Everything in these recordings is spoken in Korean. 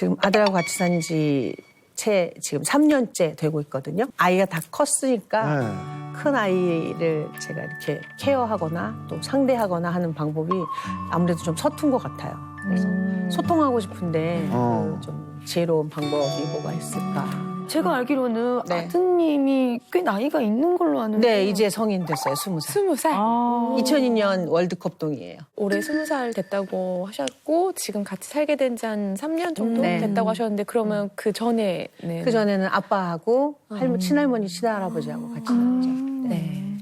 지금 아들하고 같이 산 지 지금 3년째 되고 있거든요. 아이가 다 컸으니까 큰 아이를 제가 이렇게 케어하거나 또 상대하거나 하는 방법이 아무래도 좀 서툰 것 같아요. 그래서 소통하고 싶은데 좀 지혜로운 방법이 뭐가 있을까. 제가 알기로는 네. 아드님이 꽤 나이가 있는 걸로 아는데. 네, 이제 성인 됐어요. 20살. 20살? 2002년 월드컵동이에요. 올해 20살 됐다고 하셨고 지금 같이 살게 된 지 한 3년 정도 네. 됐다고 하셨는데 그러면 그 전에는? 그전에는 아빠하고 친할머니, 친할아버지하고 같이 살았죠. 네.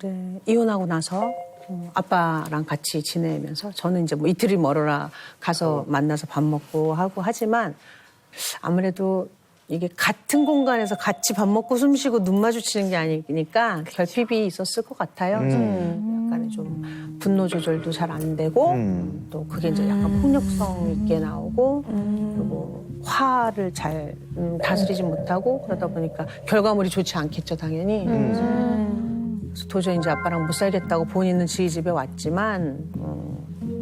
네. 이혼하고 나서 아빠랑 같이 지내면서 저는 이제 뭐 이틀이 멀어라 가서 만나서 밥 먹고 하고 하지만 아무래도 이게 같은 공간에서 같이 밥 먹고 숨 쉬고 눈 마주치는 게 아니니까 결핍이 있었을 것 같아요. 약간의 좀 분노 조절도 잘 안 되고 또 그게 이제 약간 폭력성 있게 나오고 그리고 화를 잘 다스리지 못하고 그러다 보니까 결과물이 좋지 않겠죠, 당연히. 그래서 도저히 이제 아빠랑 못 살겠다고 본인은 저희 집에 왔지만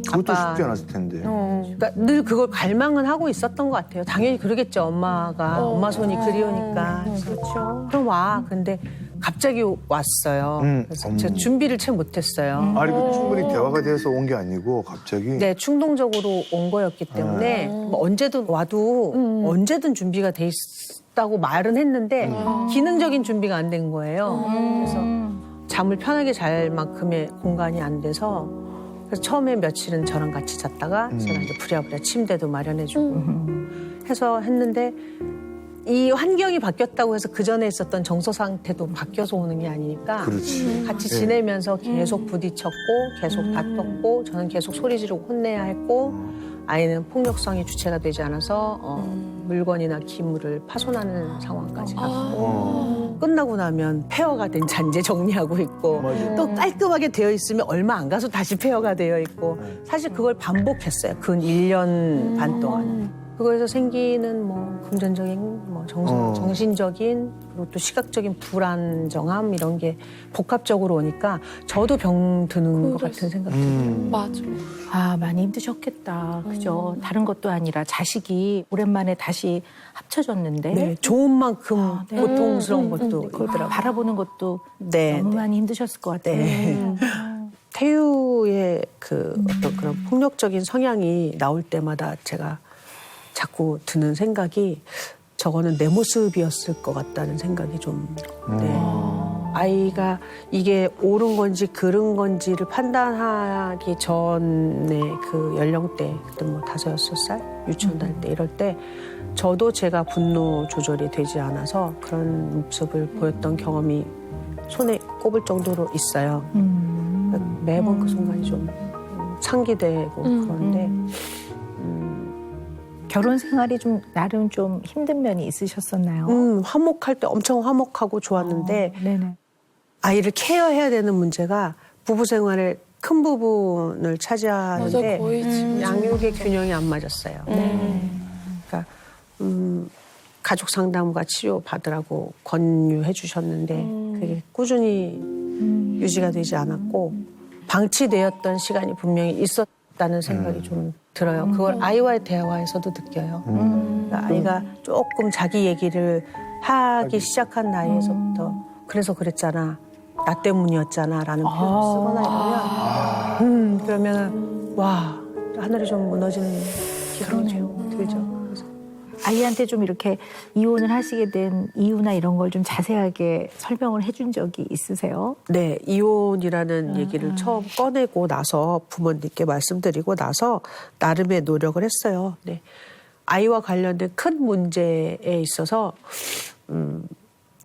그것도 쉽지 않았을 텐데. 그러니까 늘 그걸 갈망은 하고 있었던 것 같아요. 당연히 그러겠죠. 엄마 손이 그리우니까. 그렇죠. 그럼 와. 근데 갑자기 왔어요. 그래서 제가 준비를 채 못했어요. 아니, 그 충분히 대화가 돼서 온 게 아니고 갑자기. 네, 충동적으로 온 거였기 때문에 뭐 언제든 와도 언제든 준비가 돼 있다고 말은 했는데 기능적인 준비가 안 된 거예요. 그래서 잠을 편하게 잘 만큼의 공간이 안 돼서 그래서 처음에 며칠은 저랑 같이 잤다가 제가 이제 부랴부랴 침대도 마련해주고 해서 했는데 이 환경이 바뀌었다고 해서 그 전에 있었던 정서 상태도 바뀌어서 오는 게 아니니까 그렇지. 같이 지내면서 계속 부딪혔고 계속 다퉜고 저는 계속 소리 지르고 혼내야 했고 아이는 폭력성이 주체가 되지 않아서 물건이나 기물을 파손하는 상황까지 갔고 끝나고 나면 폐허가 된 잔재 정리하고 있고 또 깔끔하게 되어 있으면 얼마 안 가서 다시 폐허가 되어 있고 사실 그걸 반복했어요. 근 1년 반 동안. 그거에서 생기는 뭐 금전적인, 뭐 정신적인 그리고 또 시각적인 불안정함 이런 게 복합적으로 오니까 저도 병 드는 것 같은 생각이 들어요. 맞아. 아, 많이 힘드셨겠다. 그죠? 다른 것도 아니라 자식이 오랜만에 다시 합쳐졌는데. 네, 좋은 만큼 네. 고통스러운 것도 그걸 있더라고요. 바라보는 것도 네, 너무 네. 많이 힘드셨을 것 같아요. 네. 태유의 그 어떤 그런 폭력적인 성향이 나올 때마다 제가 자꾸 드는 생각이 저거는 내 모습이었을 것 같다는 생각이 좀. 네. 아이가 이게 옳은 건지 그른 건지를 판단하기 전에 그 연령대 그때 뭐 5, 6살 유치원 다닐 때 이럴 때 저도 제가 분노 조절이 되지 않아서 그런 모습을 보였던 경험이 손에 꼽을 정도로 있어요. 매번 그 순간이 좀 상기되고 그런데 결혼 생활이 좀 나름 좀 힘든 면이 있으셨었나요? 화목할 때 엄청 화목하고 좋았는데 네네. 아이를 케어해야 되는 문제가 부부 생활의 큰 부분을 맞아, 차지하는데 거의 지금 양육의 균형이 안 맞았어요. 그러니까 가족 상담과 치료 받으라고 권유해 주셨는데 그게 꾸준히 유지가 되지 않았고 방치되었던 시간이 분명히 있었다는 생각이 좀 들어요. 그걸 아이와의 대화에서도 느껴요. 그러니까 아이가 조금 자기 얘기를 하기 시작한 나이에서부터 그래서 그랬잖아. 나 때문이었잖아. 라는 표현을 쓰거나 이러면 그러면 와 하늘이 좀 무너지는 기분이 좀 들죠. 그래서 아이한테 좀 이렇게 이혼을 하시게 된 이유나 이런 걸 좀 자세하게 설명을 해준 적이 있으세요? 네, 이혼이라는 얘기를 처음 꺼내고 나서 부모님께 말씀드리고 나서 나름의 노력을 했어요. 네. 아이와 관련된 큰 문제에 있어서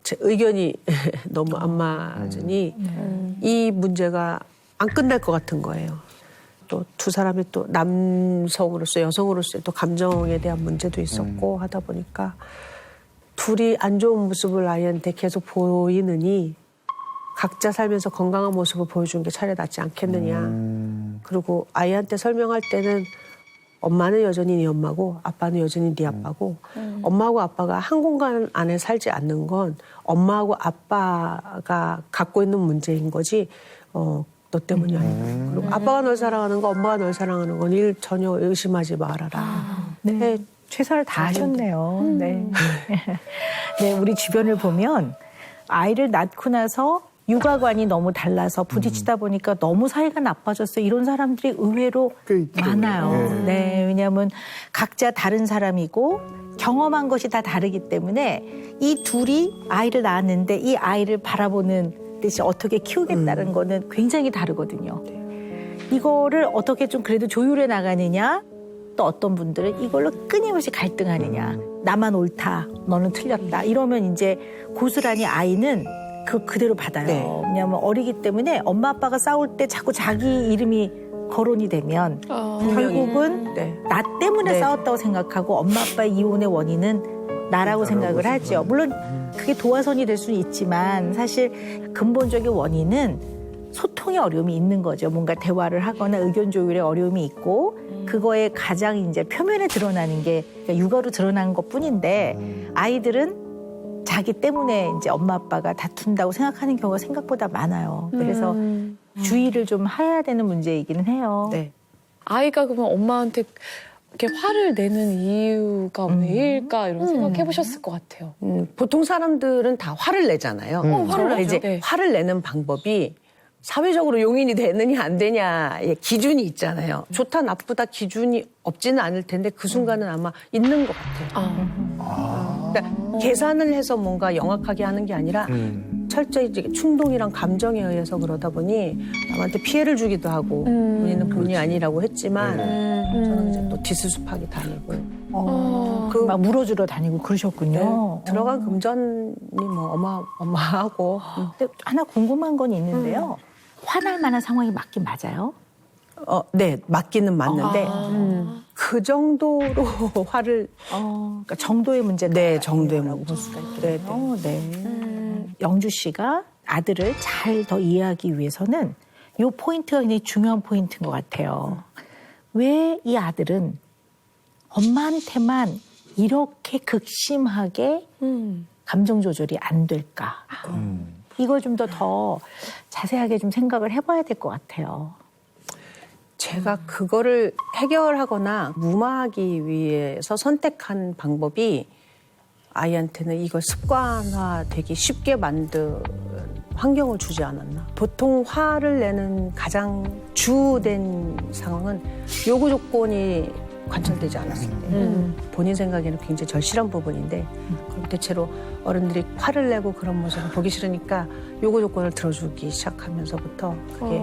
제 의견이 너무 안 맞으니 이 문제가 안 끝날 것 같은 거예요. 또 두 사람이 또 남성으로서 여성으로서의 또 감정에 대한 문제도 있었고 하다 보니까 둘이 안 좋은 모습을 아이한테 계속 보이느니 각자 살면서 건강한 모습을 보여주는 게 차라리 낫지 않겠느냐. 그리고 아이한테 설명할 때는 엄마는 여전히 네 엄마고 아빠는 여전히 네 아빠고 엄마하고 아빠가 한 공간 안에 살지 않는 건 엄마하고 아빠가 갖고 있는 문제인 거지 너 때문이 아니다. 그리고 아빠가 널 사랑하는 거 엄마가 널 사랑하는 건 전혀 의심하지 말아라. 네. 최선을 다하셨네요. 네. 네, 우리 주변을 보면 아이를 낳고 나서 육아관이 너무 달라서 부딪히다 보니까 너무 사이가 나빠졌어요. 이런 사람들이 의외로 꽤 있죠. 많아요. 네, 왜냐하면 각자 다른 사람이고 경험한 것이 다 다르기 때문에 이 둘이 아이를 낳았는데 이 아이를 바라보는 듯이 어떻게 키우겠다는 거는 굉장히 다르거든요. 이거를 어떻게 좀 그래도 조율해 나가느냐, 또 어떤 분들은 이걸로 끊임없이 갈등하느냐, 나만 옳다, 너는 틀렸다, 이러면 이제 고스란히 아이는 그대로 받아요. 네. 왜냐하면 어리기 때문에 엄마 아빠가 싸울 때 자꾸 자기 이름이 거론이 되면 결국은 네. 나 때문에 네. 싸웠다고 생각하고 엄마 아빠의 이혼의 원인은 나라고 생각을 하죠. 물론 그게 도화선이 될 수는 있지만 사실 근본적인 원인은 소통의 어려움이 있는 거죠. 뭔가 대화를 하거나 의견 조율에 어려움이 있고 그거에 가장 이제 표면에 드러나는 게 그러니까 육아로 드러나는 것뿐인데 아이들은 자기 때문에 이제 엄마 아빠가 다툰다고 생각하는 경우가 생각보다 많아요. 그래서 주의를 좀 해야 되는 문제이기는 해요. 네. 아이가 그러면 엄마한테 이렇게 화를 내는 이유가 왜일까 이런 생각해 보셨을 것 같아요. 보통 사람들은 다 화를 내잖아요. 화를 그러나 내죠. 이제 네. 화를 내는 방법이 사회적으로 용인이 되느냐 안 되냐의 기준이 있잖아요. 좋다 나쁘다 기준이 없지는 않을 텐데 그 순간은 아마 있는 것 같아요. 그러니까 계산을 해서 뭔가 영악하게 하는 게 아니라 철저히 이제 충동이랑 감정에 의해서 그러다 보니 남한테 피해를 주기도 하고 본인은 본인이 아니라고 했지만 저는 이제 또 뒤수습하게 다니고 막 물어주러 다니고 그러셨군요. 들어간 금전이 뭐 어마어마하고 근데 하나 궁금한 건 있는데요. 화날 만한 상황이 맞긴 맞아요? 네 맞기는 맞는데 그 정도로 화를 그러니까 정도의 문제가 네 정도의 있다고 볼 수가 있겠네요. 네. 영주 씨가 아들을 잘 더 이해하기 위해서는 이 포인트가 굉장히 중요한 포인트인 것 같아요. 왜 이 아들은 엄마한테만 이렇게 극심하게 감정 조절이 안 될까? 이걸 좀 더 자세하게 좀 생각을 해봐야 될 것 같아요. 제가 그거를 해결하거나 무마하기 위해서 선택한 방법이 아이한테는 이걸 습관화되기 쉽게 만든 환경을 주지 않았나. 보통 화를 내는 가장 주된 상황은 요구 조건이 관철되지 않았을 때 본인 생각에는 굉장히 절실한 부분인데 그럼 대체로 어른들이 화를 내고 그런 모습을 보기 싫으니까 요구 조건을 들어주기 시작하면서부터 그게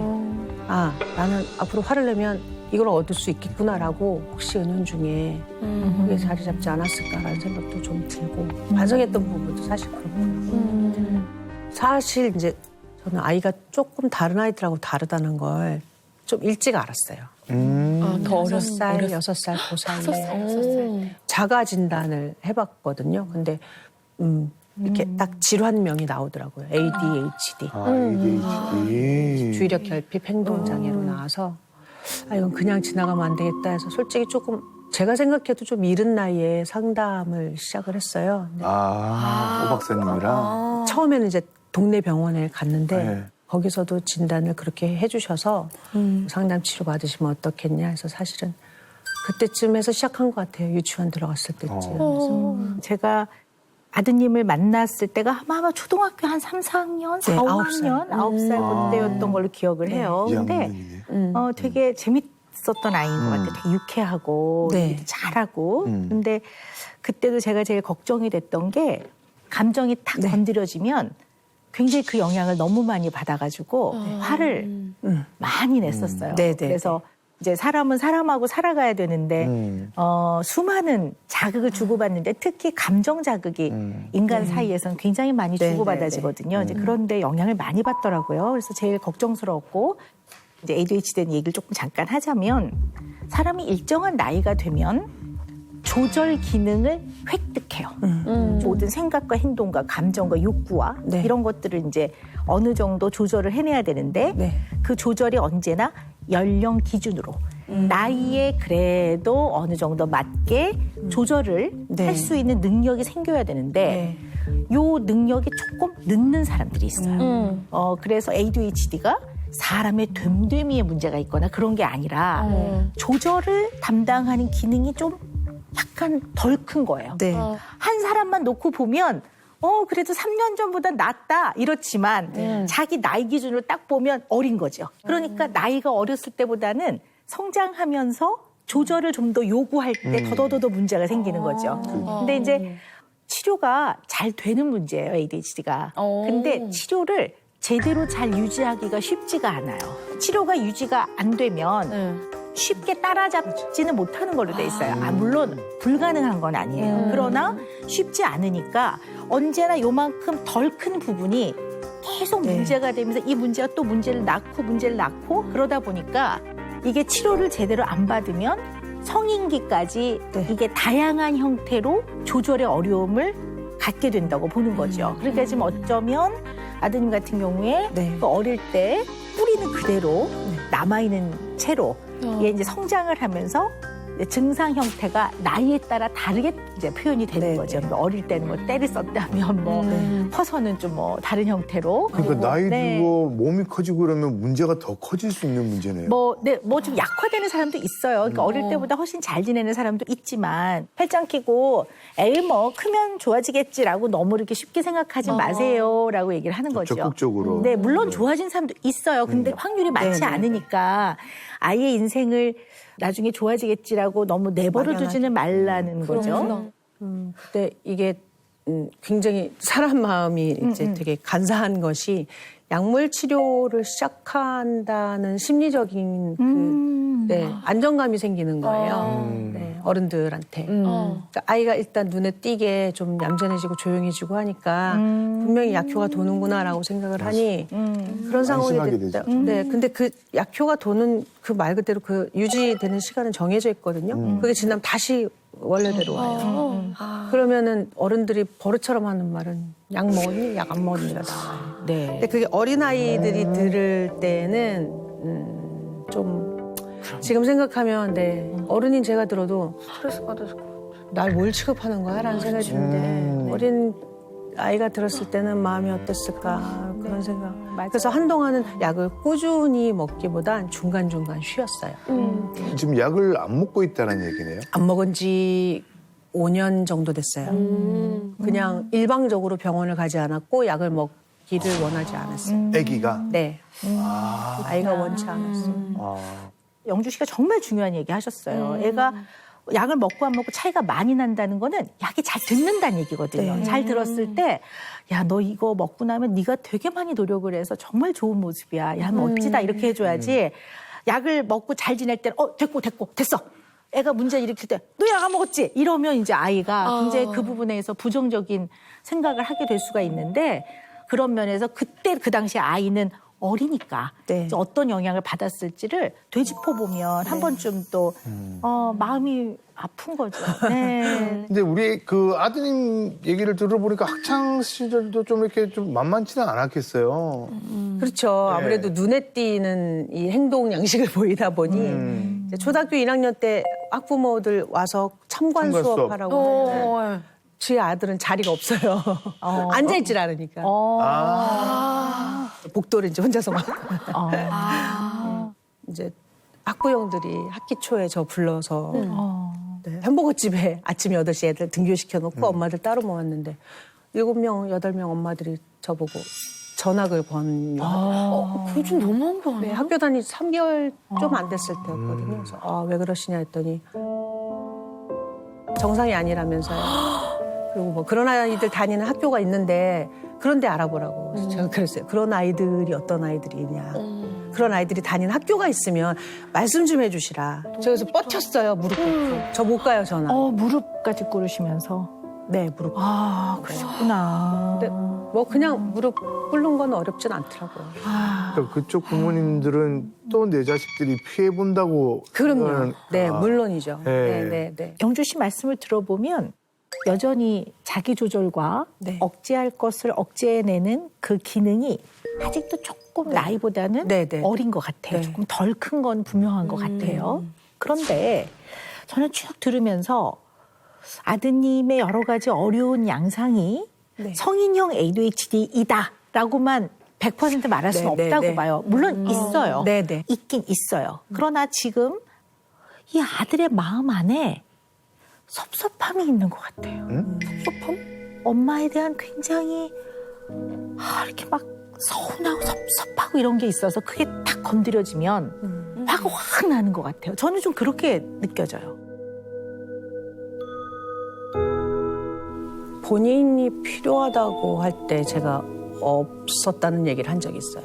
아 나는 앞으로 화를 내면 이걸 얻을 수 있겠구나라고 혹시 은연중에 그게 자리 잡지 않았을까라는 생각도 좀 들고 반성했던 부분도 사실 그렇고 사실 이제 저는 아이가 조금 다른 아이들하고 다르다는 걸 좀 일찍 알았어요. 더 어렸을 6살, 6살 그 사이에 자가 진단을 해봤거든요. 근데 이렇게 딱 질환명이 나오더라고요. ADHD. ADHD. 주의력 결핍 행동장애로 나와서 아 이건 그냥 지나가면 안 되겠다 해서 솔직히 조금 제가 생각해도 좀 이른 나이에 상담을 시작을 했어요. 근데 오 박사님이랑. 처음에는 이제 동네 병원에 갔는데 네. 거기서도 진단을 그렇게 해주셔서 상담 치료 받으시면 어떻겠냐 해서 사실은 그때쯤 해서 시작한 것 같아요. 유치원 들어갔을 때쯤. 제가 아드님을 만났을 때가 아마 초등학교 한 3, 4학년, 4, 네, 5학년, 9살 그때였던 걸로 기억을 해요. 근데 2학년이네. 되게 재밌었던 아이인 것 같아요. 되게 유쾌하고 네. 잘하고. 근데 그때도 제가 제일 걱정이 됐던 게 감정이 탁 건드려지면 굉장히 그 영향을 너무 많이 받아가지고 화를 많이 냈었어요. 네네. 그래서 이제 사람은 사람하고 살아가야 되는데 수많은 자극을 주고받는데 특히 감정 자극이 인간 사이에서는 굉장히 많이 네, 주고받아지거든요. 이제 그런데 영향을 많이 받더라고요. 그래서 제일 걱정스러웠고 이제 ADHD 얘기를 조금 잠깐 하자면 사람이 일정한 나이가 되면 조절 기능을 획득해요. 모든 생각과 행동과 감정과 욕구와 네. 이런 것들을 이제 어느 정도 조절을 해내야 되는데 네. 그 조절이 언제나 연령 기준으로 나이에 그래도 어느 정도 맞게 조절을 네. 할 수 있는 능력이 생겨야 되는데 요 능력이 조금 늦는 사람들이 있어요. 그래서 ADHD가 사람의 됨됨이에 문제가 있거나 그런 게 아니라 조절을 담당하는 기능이 좀 약간 덜 큰 거예요. 네. 한 사람만 놓고 보면 그래도 3년 전보다 낫다 이렇지만 자기 나이 기준으로 딱 보면 어린 거죠. 그러니까 나이가 어렸을 때보다는 성장하면서 조절을 좀 더 요구할 때 더더더 문제가 생기는 거죠. 근데 이제 치료가 잘 되는 문제예요, ADHD가. 근데 치료를 제대로 잘 유지하기가 쉽지가 않아요. 치료가 유지가 안 되면 쉽게 따라잡지는 못하는 걸로 돼 있어요. 물론 불가능한 건 아니에요. 그러나 쉽지 않으니까 언제나 요만큼 덜 큰 부분이 계속 문제가 되면서 이 문제가 또 문제를 낳고 그러다 보니까 이게 치료를 제대로 안 받으면 성인기까지 이게 다양한 형태로 조절의 어려움을 갖게 된다고 보는 거죠. 그러니까 지금 어쩌면 아드님 같은 경우에 그 어릴 때 뿌리는 그대로 남아있는 채로 얘 이제 성장을 하면서 증상 형태가 나이에 따라 다르게 이제 표현이 되는 거죠. 그러니까 어릴 때는 뭐 때를 썼다면 커서는 좀 다른 형태로. 그러니까 그리고, 나이 들고 몸이 커지고 그러면 문제가 더 커질 수 있는 문제네요. 뭐 좀 약화되는 사람도 있어요. 그러니까 어릴 때보다 훨씬 잘 지내는 사람도 있지만 팔짱 끼고 에이 뭐 크면 좋아지겠지라고 너무 이렇게 쉽게 생각하지 마세요라고 얘기를 하는 거죠. 적극적으로. 네, 물론 좋아진 사람도 있어요. 근데 확률이 많지 않으니까 아이의 인생을 나중에 좋아지겠지라고 너무 내버려 두지는 말라는 거죠. 근데 이게 굉장히 사람 마음이 이제 되게 간사한 것이 약물 치료를 시작한다는 심리적인 안정감이 생기는 거예요. 네, 어른들한테. 그러니까 아이가 일단 눈에 띄게 좀 얌전해지고 조용해지고 하니까 분명히 약효가 도는구나라고 생각을 하니 그런 상황이 안심하게 됐다. 되죠. 네, 근데 그 약효가 도는 그 말 그대로 그 유지되는 시간은 정해져 있거든요. 그게 지나면 다시 원래대로 와요. 그러면은 어른들이 버릇처럼 하는 말은 약 먹었니? 약 안 먹었니가 나와요. 네. 근데 그게 어린아이들이 들을 때는 좀 지금 생각하면 어른인 제가 들어도 스트레스 받아서 날 뭘 취급하는 거야? 라는 생각이 드는데 어린 아이가 들었을 때는 마음이 어땠을까 그런 생각. 그래서 한동안은 약을 꾸준히 먹기보단 중간중간 쉬었어요. 지금 약을 안 먹고 있다는 얘기네요. 안 먹은 지 5년 정도 됐어요. 그냥 일방적으로 병원을 가지 않았고 약을 먹기를 원하지 않았어요. 아기가? 네. 아이가 원치 않았어요. 영주 씨가 정말 중요한 얘기 하셨어요. 애가 약을 먹고 안 먹고 차이가 많이 난다는 거는 약이 잘 듣는다는 얘기거든요. 잘 들었을 때, 야, 너 이거 먹고 나면 네가 되게 많이 노력을 해서 정말 좋은 모습이야. 야, 멋지다. 이렇게 해줘야지. 약을 먹고 잘 지낼 때는, 됐어. 애가 문제 일으킬 때, 너 약 안 먹었지? 이러면 이제 아이가 굉장히 그 부분에서 부정적인 생각을 하게 될 수가 있는데, 그런 면에서 그때 그 당시에 아이는 어리니까 어떤 영향을 받았을지를 되짚어보면 한 번쯤 또 마음이 아픈 거죠. 네. 근데 우리 그 아드님 얘기를 들어보니까 학창 시절도 좀 이렇게 좀 만만치는 않았겠어요. 그렇죠. 아무래도 눈에 띄는 이 행동 양식을 보이다 보니 이제 초등학교 1학년 때 학부모들 와서 참관 참관 수업. 수업하라고 하는데 제 아들은 자리가 없어요. 앉아있질 않으니까. 복도를 이제 혼자서 막. 이제 학부형들이 학기 초에 저 불러서 햄버거집에 아침 8시 애들 등교시켜놓고 엄마들 따로 모았는데 7명, 8명 엄마들이 저보고 전학을 권유하더라고요. 그거 좀 너무한 거 아니야? 네, 학교 다니 3개월 좀 안 됐을 때였거든요. 그래서 왜 그러시냐 했더니 정상이 아니라면서요. 그리고 뭐 그런 아이들 다니는 학교가 있는데 그런 데 알아보라고. 그래서 제가 그랬어요. 그런 아이들이 어떤 아이들이냐. 그런 아이들이 다니는 학교가 있으면 말씀 좀 해주시라. 제가 그래서 뻗쳤어요. 무릎 꿇고. 저 못 가요, 전화. 무릎까지 꿇으시면서. 네, 무릎. 그러셨구나. 근데 뭐 그냥 무릎 꿇는 건 어렵진 않더라고요. 그러니까 그쪽 부모님들은 또 내 자식들이 피해본다고. 그럼요. 네, 물론이죠. 네. 네. 영주 씨 말씀을 들어보면 여전히 자기 조절과 억제할 것을 억제해내는 그 기능이 아직도 조금 나이보다는 어린 것 같아요. 조금 덜 큰 건 분명한 것 같아요. 그런데 저는 쭉 들으면서 아드님의 여러 가지 어려운 양상이 성인형 ADHD이다라고만 100% 말할 수는 없다고 봐요. 물론 있어요. 있긴 있어요. 그러나 지금 이 아들의 마음 안에 섭섭함이 있는 것 같아요. 섭섭함? 엄마에 대한 굉장히 이렇게 막 서운하고 섭섭하고 이런 게 있어서 그게 딱 건드려지면 화가 확 나는 것 같아요. 저는 좀 그렇게 느껴져요. 본인이 필요하다고 할 때 제가 없었다는 얘기를 한 적이 있어요.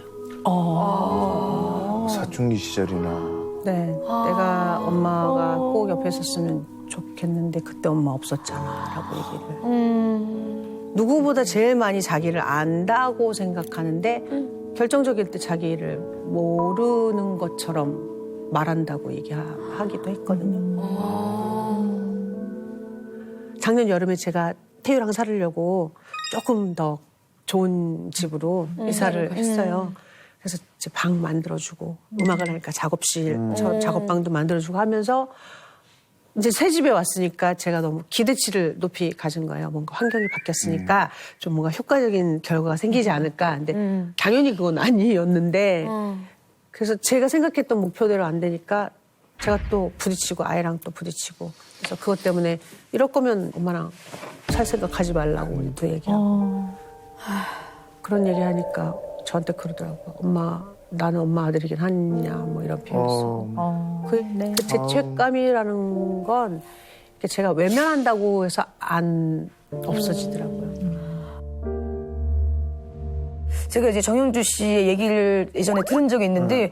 사춘기 시절이나. 네, 내가 엄마가 꼭 옆에 있었으면 좋겠는데 그때 엄마 없었잖아라고 얘기를. 누구보다 제일 많이 자기를 안다고 생각하는데 결정적일 때 자기를 모르는 것처럼 말한다고 얘기하기도 했거든요. 작년 여름에 제가 태유랑 살으려고 조금 더 좋은 집으로 이사를 했어요. 그래서 이제 방 만들어주고 음악을 하니까 작업실, 작업방도 만들어주고 하면서 이제 새 집에 왔으니까 제가 너무 기대치를 높이 가진 거예요. 뭔가 환경이 바뀌었으니까 좀 뭔가 효과적인 결과가 생기지 않을까. 근데 당연히 그건 아니었는데 그래서 제가 생각했던 목표대로 안 되니까 제가 또 부딪히고 아이랑 또 부딪히고 그래서 그것 때문에 이럴 거면 엄마랑 살 생각하지 말라고 또 얘기하고 그런 얘기 하니까 저한테 그러더라고요. 나는 엄마 아들이긴 하냐 뭐 이런 표현 쓰고 그 죄책감이라는 건 제가 외면한다고 해서 안 없어지더라고요. 제가 이제 정영주 씨의 얘기를 예전에 들은 적이 있는데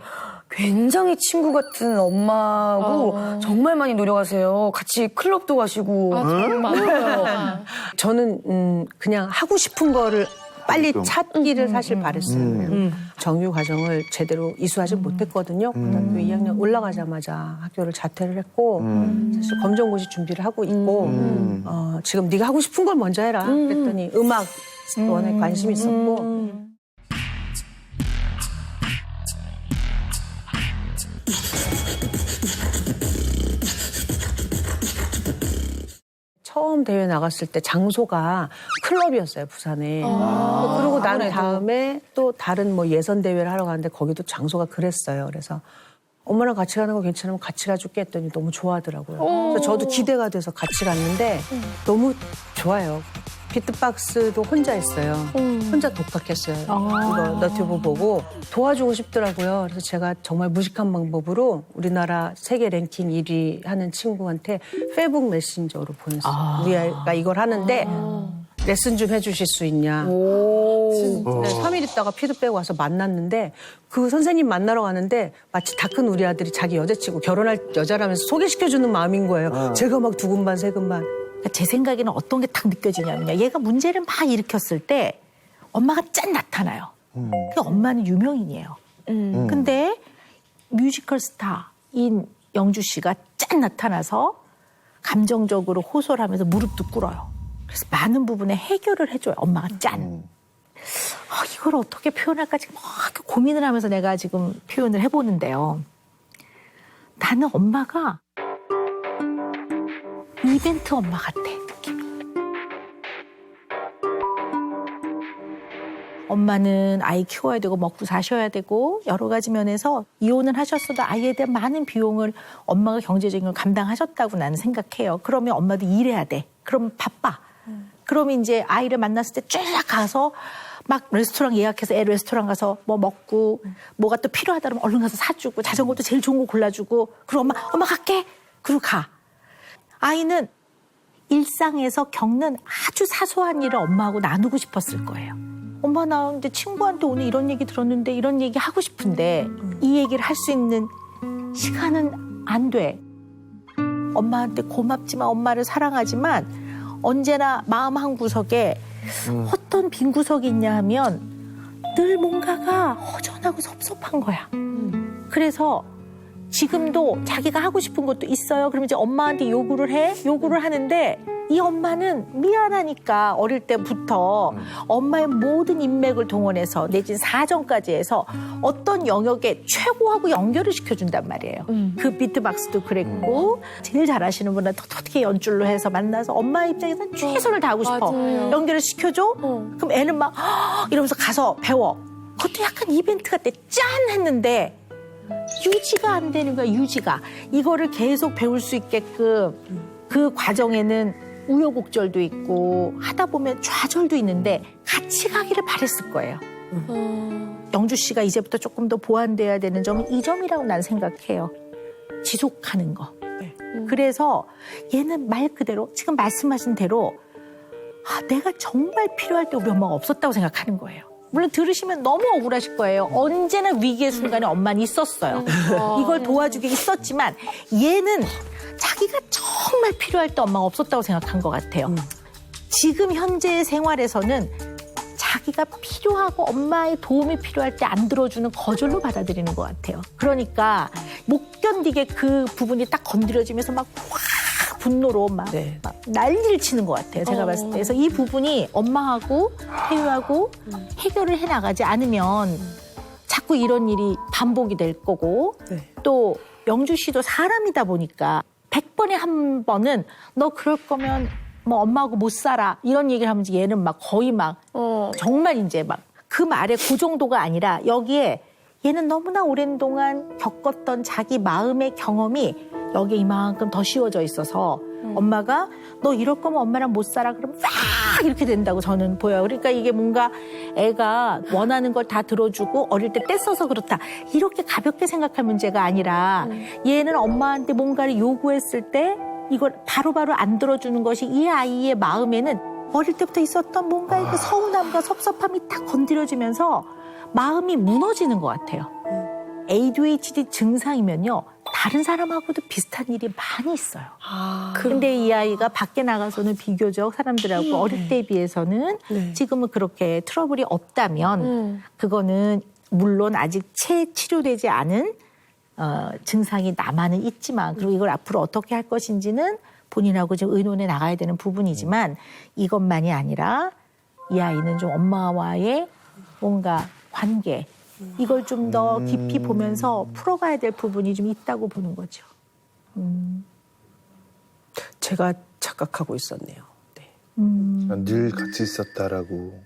굉장히 친구 같은 엄마고 정말 많이 노력하세요. 같이 클럽도 가시고. 맞아요. 저는 그냥 하고 싶은 거를 빨리 찾기를 사실 바랬어요. 정유 과정을 제대로 이수하지 못했거든요. 고등학교 2학년 올라가자마자 학교를 자퇴를 했고 사실 검정고시 준비를 하고 있고 지금 네가 하고 싶은 걸 먼저 해라 그랬더니 음악 원에 관심이 있었고 처음 대회 나갔을 때 장소가 클럽이었어요, 부산에. 그리고 난 다음에 또 다른 뭐 예선 대회를 하러 가는데 거기도 장소가 그랬어요. 그래서 엄마랑 같이 가는 거 괜찮으면 같이 가줄게 했더니 너무 좋아하더라고요. 그래서 저도 기대가 돼서 같이 갔는데 너무 좋아요. 비트박스도 혼자 했어요. 혼자 독학했어요. 이거 너튜브 보고 도와주고 싶더라고요. 그래서 제가 정말 무식한 방법으로 우리나라 세계 랭킹 1위 하는 친구한테 페이북 메신저로 보냈어요. 우리 아이가 이걸 하는데 레슨 좀 해주실 수 있냐. 3일 있다가 피드백 와서 만났는데 그 선생님 만나러 가는데 마치 다 큰 우리 아들이 자기 여자친구 결혼할 여자라면서 소개시켜주는 마음인 거예요. 제가 막 두근반 세근반. 제 생각에는 어떤 게 딱 느껴지냐면요. 얘가 문제를 막 일으켰을 때 엄마가 짠 나타나요. 그 엄마는 유명인이에요. 근데 뮤지컬 스타인 영주 씨가 짠 나타나서 감정적으로 호소를 하면서 무릎도 꿇어요. 그래서 많은 부분에 해결을 해줘요. 엄마가 짠. 이걸 어떻게 표현할까 지금 막 고민을 하면서 내가 지금 표현을 해보는데요. 나는 엄마가 이벤트 엄마 같아, 느낌이. 엄마는 아이 키워야 되고 먹고 사셔야 되고 여러 가지 면에서 이혼을 하셨어도 아이에 대한 많은 비용을 엄마가 경제적인 걸 감당하셨다고 나는 생각해요. 그러면 엄마도 일해야 돼. 그러면 바빠. 그러면 이제 아이를 만났을 때 쭉 가서 막 레스토랑 예약해서 애 레스토랑 가서 뭐 먹고 뭐가 또 필요하다 그러면 얼른 가서 사주고 자전거도 제일 좋은 거 골라주고 그리고 엄마 갈게. 그리고 가. 아이는 일상에서 겪는 아주 사소한 일을 엄마하고 나누고 싶었을 거예요. 엄마 나 근데 친구한테 오늘 이런 얘기 들었는데 이런 얘기 하고 싶은데 이 얘기를 할 수 있는 시간은 안 돼. 엄마한테 고맙지만 엄마를 사랑하지만 언제나 마음 한 구석에 어떤 빈 구석이 있냐 하면 늘 뭔가가 허전하고 섭섭한 거야. 그래서 지금도 자기가 하고 싶은 것도 있어요. 그럼 이제 엄마한테 요구를 해. 요구를 하는데 이 엄마는 미안하니까 어릴 때부터 엄마의 모든 인맥을 동원해서 내진 사정까지 해서 어떤 영역에 최고하고 연결을 시켜준단 말이에요. 그 비트박스도 그랬고 제일 잘하시는 분은 어떻게 연줄로 해서 만나서 엄마 입장에서는 최선을 다하고 싶어. 맞아요. 연결을 시켜줘. 그럼 애는 막 이러면서 가서 배워. 그것도 약간 이벤트 같아. 짠 했는데 유지가 안 되는 거야, 유지가. 이거를 계속 배울 수 있게끔 그 과정에는 우여곡절도 있고 하다 보면 좌절도 있는데 같이 가기를 바랬을 거예요. 영주 씨가 이제부터 조금 더 보완돼야 되는 점은 이 점이라고 난 생각해요. 지속하는 거. 그래서 얘는 말 그대로 지금 말씀하신 대로 내가 정말 필요할 때 우리 엄마가 없었다고 생각하는 거예요. 물론 들으시면 너무 억울하실 거예요. 언제나 위기의 순간에 엄마는 있었어요. 이걸 도와주기 있었지만 얘는 자기가 정말 필요할 때 엄마가 없었다고 생각한 것 같아요. 지금 현재의 생활에서는 자기가 필요하고 엄마의 도움이 필요할 때 안 들어주는 거절로 받아들이는 것 같아요. 그러니까 못 견디게 그 부분이 딱 건드려지면서 막 확 분노로 막 난리를 치는 것 같아요. 제가 봤을 때. 그래서 이 부분이 엄마하고 태유하고 해결을 해나가지 않으면 자꾸 이런 일이 반복이 될 거고 또 영주 씨도 사람이다 보니까 100번에 한 번은 너 그럴 거면 뭐 엄마하고 못 살아 이런 얘기를 하면 얘는 막 거의 막 정말 이제 막 그 말의 그 정도가 아니라 여기에 얘는 너무나 오랜 동안 겪었던 자기 마음의 경험이 여기에 이만큼 더 씌워져 있어서 엄마가 너 이럴 거면 엄마랑 못 살아 그러면 막 이렇게 된다고 저는 보여요. 그러니까 이게 뭔가 애가 원하는 걸 다 들어주고 어릴 때 떼써서 그렇다 이렇게 가볍게 생각할 문제가 아니라 얘는 엄마한테 뭔가를 요구했을 때 이걸 바로바로 안 들어주는 것이 이 아이의 마음에는 어릴 때부터 있었던 뭔가의 그 서운함과 섭섭함이 딱 건드려지면서 마음이 무너지는 것 같아요. ADHD 증상이면요. 다른 사람하고도 비슷한 일이 많이 있어요. 그런데 이 아이가 밖에 나가서는 비교적 사람들하고 어릴 때에 비해서는 지금은 그렇게 트러블이 없다면 그거는 물론 아직 채 치료되지 않은 증상이 남아는 있지만 그리고 이걸 앞으로 어떻게 할 것인지는 본인하고 지금 의논해 나가야 되는 부분이지만 이것만이 아니라 이 아이는 좀 엄마와의 뭔가 관계 이걸 좀 더 깊이 보면서 풀어가야 될 부분이 좀 있다고 보는 거죠. 제가 착각하고 있었네요. 네. 늘 같이 있었다라고.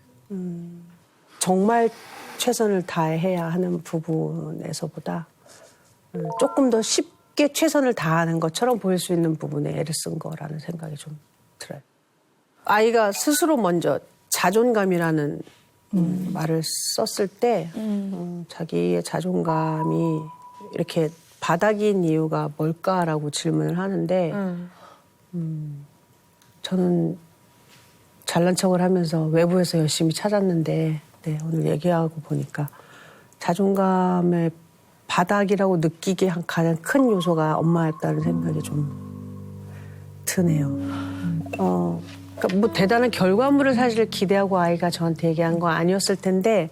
정말 최선을 다해야 하는 부분에서보다 조금 더 쉽게 최선을 다하는 것처럼 보일 수 있는 부분에 애를 쓴 거라는 생각이 좀 들어요. 아이가 스스로 먼저 자존감이라는 말을 썼을 때 자기의 자존감이 이렇게 바닥인 이유가 뭘까라고 질문을 하는데 저는 잘난 척을 하면서 외부에서 열심히 찾았는데 오늘 얘기하고 보니까 자존감의 바닥이라고 느끼게 한 가장 큰 요소가 엄마였다는 생각이 좀 드네요. 그러니까 뭐 대단한 결과물을 사실 기대하고 아이가 저한테 얘기한 건 아니었을 텐데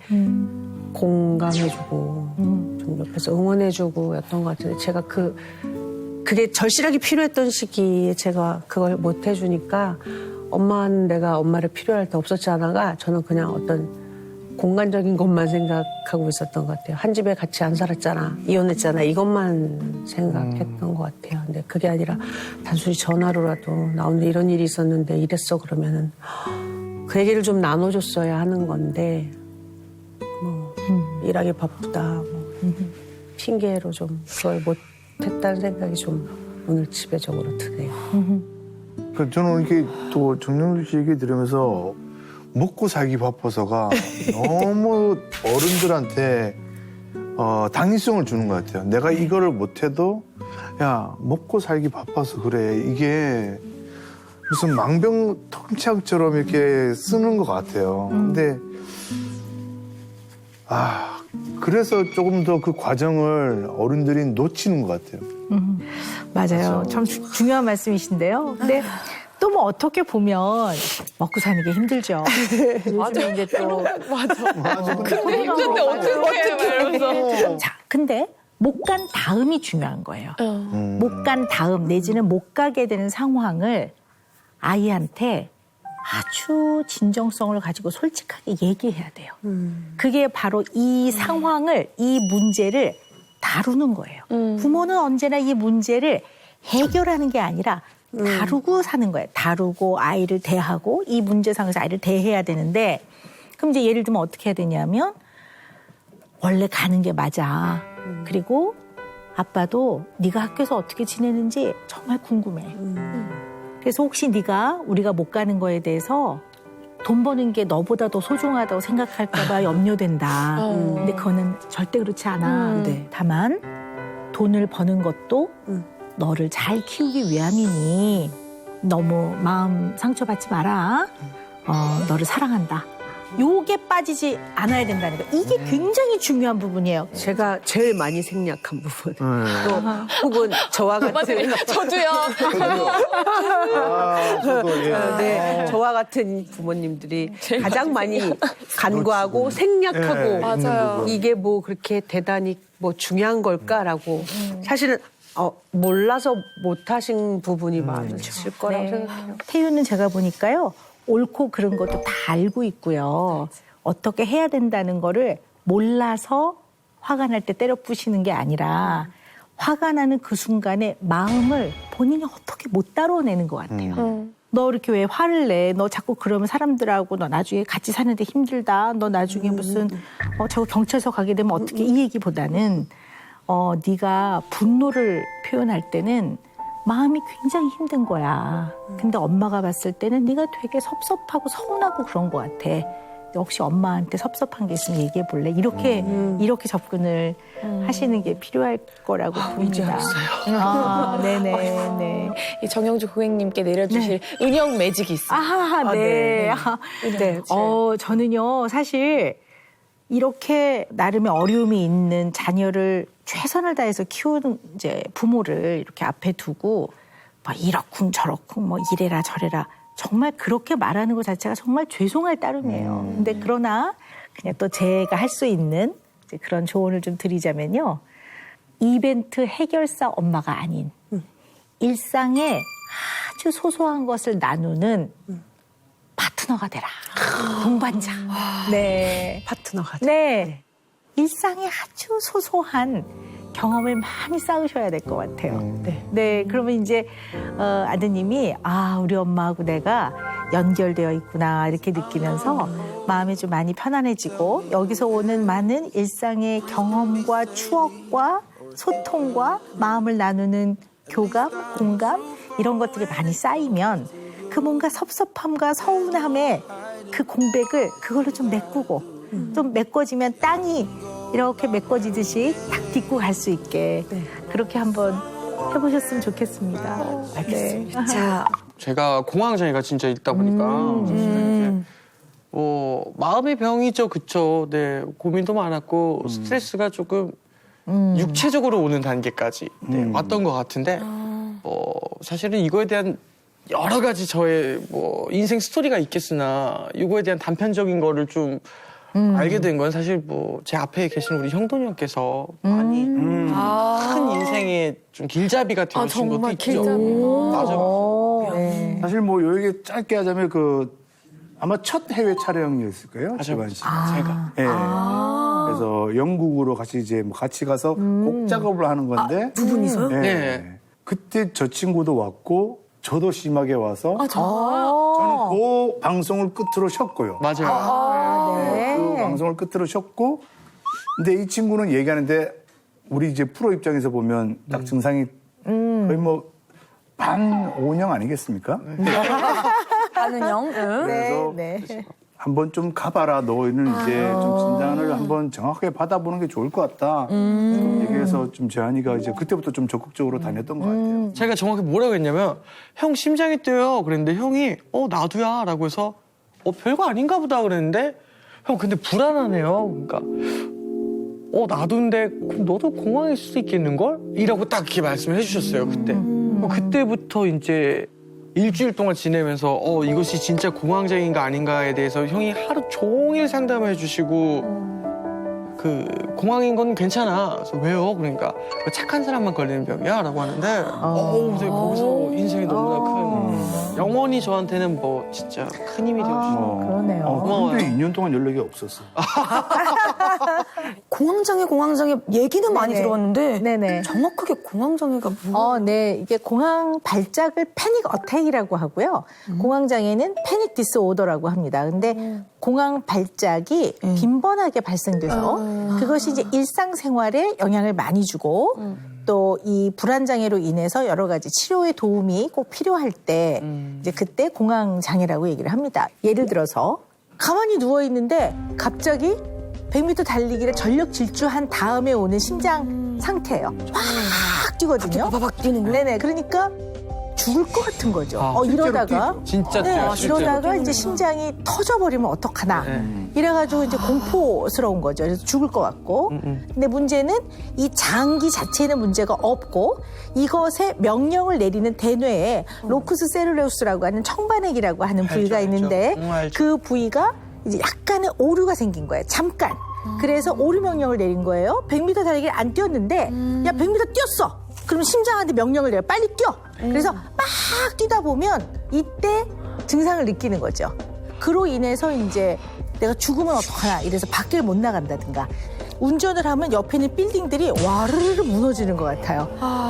공감해주고 좀 옆에서 응원해주고 였던 것 같은데 제가 그게 절실하게 필요했던 시기에 제가 그걸 못 해주니까 엄마는 내가 엄마를 필요할 때 없었잖아가 저는 그냥 어떤 공간적인 것만 생각하고 있었던 것 같아요. 한 집에 같이 안 살았잖아, 이혼했잖아 이것만 생각했던 것 같아요. 근데 그게 아니라 단순히 전화로라도 나 오늘 이런 일이 있었는데 이랬어 그러면은 그 얘기를 좀 나눠줬어야 하는 건데 뭐 일하기 바쁘다 뭐 핑계로 좀 그걸 못했다는 생각이 좀 오늘 지배적으로 드네요. 그러니까 저는 이렇게 또 정영주 씨 얘기 들으면서 먹고 살기 바빠서가 너무 어른들한테 당위성을 주는 것 같아요. 내가 이거를 못해도 야 먹고 살기 바빠서 그래. 이게 무슨 망병통치약처럼 이렇게 쓰는 것 같아요. 근데 그래서 조금 더 그 과정을 어른들이 놓치는 것 같아요. 맞아요. 참 중요한 말씀이신데요. 근데 또 뭐 어떻게 보면 먹고 사는 게 힘들죠. 요즘에 이제 또 맞아. 근데 힘든데 어떻게 이러면서. 자, 근데 못 간 다음이 중요한 거예요. 못 간 다음 내지는 못 가게 되는 상황을 아이한테 아주 진정성을 가지고 솔직하게 얘기해야 돼요. 그게 바로 이 상황을, 이 문제를 다루는 거예요. 부모는 언제나 이 문제를 해결하는 게 아니라 다루고 사는 거예요. 다루고 아이를 대하고 이 문제 상에서 아이를 대해야 되는데 그럼 이제 예를 들면 어떻게 해야 되냐면 원래 가는 게 맞아. 그리고 아빠도 네가 학교에서 어떻게 지내는지 정말 궁금해. 그래서 혹시 네가 우리가 못 가는 거에 대해서 돈 버는 게 너보다 더 소중하다고 생각할까 봐 염려된다. 근데 그거는 절대 그렇지 않아. 네. 다만 돈을 버는 것도 너를 잘 키우기 위함이니 너무 마음 상처받지 마라. 너를 사랑한다. 요게 빠지지 않아야 된다는 거. 이게 굉장히 중요한 부분이에요. 제가 제일 많이 생략한 부분. 또 혹은 저와 같은 저도요. 저도, 예. 네, 저와 같은 부모님들이 가장 많이 간과하고 생략하고 예, 맞아요. 이게 뭐 그렇게 대단히 뭐 중요한 걸까라고 사실은 몰라서 못하신 부분이 많으실 거라고 생각해요. 태유는 제가 보니까요. 옳고 그른 것도 다 알고 있고요. 어떻게 해야 된다는 거를 몰라서 화가 날 때 때려 부시는 게 아니라 화가 나는 그 순간에 마음을 본인이 어떻게 못 다뤄내는 것 같아요. 너 이렇게 왜 화를 내? 너 자꾸 그러면 사람들하고 너 나중에 같이 사는데 힘들다. 너 나중에 무슨 자꾸 경찰서 가게 되면 어떻게 이 얘기보다는 네가 분노를 표현할 때는 마음이 굉장히 힘든 거야. 근데 엄마가 봤을 때는 네가 되게 섭섭하고 서운하고 그런 것 같아. 혹시 엄마한테 섭섭한 게 있으면 얘기해 볼래? 이렇게 접근을 하시는 게 필요할 거라고 봅니다. 네네. 네. 이 정영주 고객님께 내려주실 은영 매직이 있어요. 네. 네. 저는요, 사실 이렇게 나름의 어려움이 있는 자녀를 최선을 다해서 키우는 이제 부모를 이렇게 앞에 두고 뭐 이렇쿵 저렇쿵 뭐 이래라 저래라 정말 그렇게 말하는 것 자체가 정말 죄송할 따름이에요. 근데 그러나 그냥 또 제가 할 수 있는 이제 그런 조언을 좀 드리자면요. 이벤트 해결사 엄마가 아닌 일상의 아주 소소한 것을 나누는 파트너가 되라. 동반자. 네. 파트너가 네. 일상의 아주 소소한 경험을 많이 쌓으셔야 될 것 같아요. 네. 그러면 이제 아드님이 우리 엄마하고 내가 연결되어 있구나 이렇게 느끼면서 마음이 좀 많이 편안해지고 여기서 오는 많은 일상의 경험과 추억과 소통과 마음을 나누는 교감, 공감 이런 것들이 많이 쌓이면 그 뭔가 섭섭함과 서운함의 그 공백을 그걸로 좀 메꾸고 좀 메꿔지면 땅이 이렇게 메꿔지듯이 탁 딛고 갈 수 있게 그렇게 한번 해보셨으면 좋겠습니다. 알겠습니다. 자, 제가 공황장애가 진짜 있다 보니까 사실은 이제 마음의 병이죠, 그쵸? 네, 고민도 많았고 스트레스가 조금 육체적으로 오는 단계까지 왔던 것 같은데 사실은 이거에 대한 여러 가지 저의 뭐 인생 스토리가 있겠으나 이거에 대한 단편적인 거를 좀 알게 된 건 사실 뭐 제 앞에 계신 우리 형돈이 형께서 많이 큰 인생의 좀 길잡이가 되어주신 것도 있죠. 맞아. 사실 뭐 요 얘기 짧게 하자면 아마 첫 해외 촬영이었을 거예요. 지관 씨. 제가. 예. 그래서 영국으로 같이 가서 곡 작업을 하는 건데. 두 분이서요? 예. 네. 그때 저 친구도 왔고 저도 심하게 와서 정말요? 저는 그 방송을 끝으로 쉬었고요. 맞아요. 그 방송을 끝으로 쉬었고 근데 이 친구는 얘기하는데 우리 이제 프로 입장에서 보면 딱 증상이 거의 뭐 반오형 아니겠습니까? 반은영? 그래서 한번 좀 가봐라. 너희는 이제 좀 진단을 한번 정확하게 받아보는 게 좋을 것 같다. 얘기해서 좀 재한이가 이제 그때부터 좀 적극적으로 다녔던 것 같아요. 제가 정확히 뭐라고 했냐면 형 심장이 뛰어요. 그랬는데 형이 나도야 라고 해서 별거 아닌가 보다 그랬는데 형 근데 불안하네요. 그러니까 나도인데 너도 공황일 수도 있겠는걸? 이라고 딱 이렇게 말씀을 해주셨어요. 그때. 그때부터 이제 일주일 동안 지내면서 이것이 진짜 공황장애인가 아닌가에 대해서 형이 하루 종일 상담을 해주시고 그 공황인 건 괜찮아. 그래서 왜요? 그러니까 착한 사람만 걸리는 병이야 라고 하는데 근데 거기서 인생이 너무나 큰 영원히 저한테는 뭐 진짜 큰 힘이 되어주시는 그러네요. 고마워요. 근데 2년 동안 연락이 없었어. 공황장애 얘기는 많이 네네. 들어봤는데 네네. 정확하게 공황장애가 뭐예요? 네. 이게 공황 발작을 패닉 어택이라고 하고요. 공황장애는 패닉 디스오더라고 합니다. 근데 공황 발작이 빈번하게 발생돼서 그것이 이제 일상생활에 영향을 많이 주고 또 이 불안장애로 인해서 여러 가지 치료의 도움이 꼭 필요할 때 이제 그때 공황장애라고 얘기를 합니다. 예를 들어서 가만히 누워 있는데 갑자기 100m 달리기를 전력 질주한 다음에 오는 심장 상태예요. 확 뛰거든요. 바바박 뛰는 거야? 네네. 그러니까 죽을 것 같은 거죠. 이러다가 진짜 네, 뛰어요, 실제로. 이러다가 이제 심장이 터져버리면 어떡하나. 이래가지고 이제 공포스러운 거죠. 그래서 죽을 것 같고. 근데 문제는 이 장기 자체에는 문제가 없고 이것에 명령을 내리는 대뇌에 로쿠스 세룰레우스라고 하는 청반액이라고 하는 부위가 알죠. 있는데 알죠. 그 부위가 이제 약간의 오류가 생긴 거예요. 잠깐. 그래서 오류 명령을 내린 거예요. 100m 달리기를 안 뛰었는데 야 100m 뛰었어. 그럼 심장한테 명령을 내려 빨리 뛰어. 그래서 막 뛰다 보면 이때 증상을 느끼는 거죠. 그로 인해서 이제 내가 죽으면 어떡하나 이래서 밖을 못 나간다든가 운전을 하면 옆에 있는 빌딩들이 와르르 무너지는 것 같아요.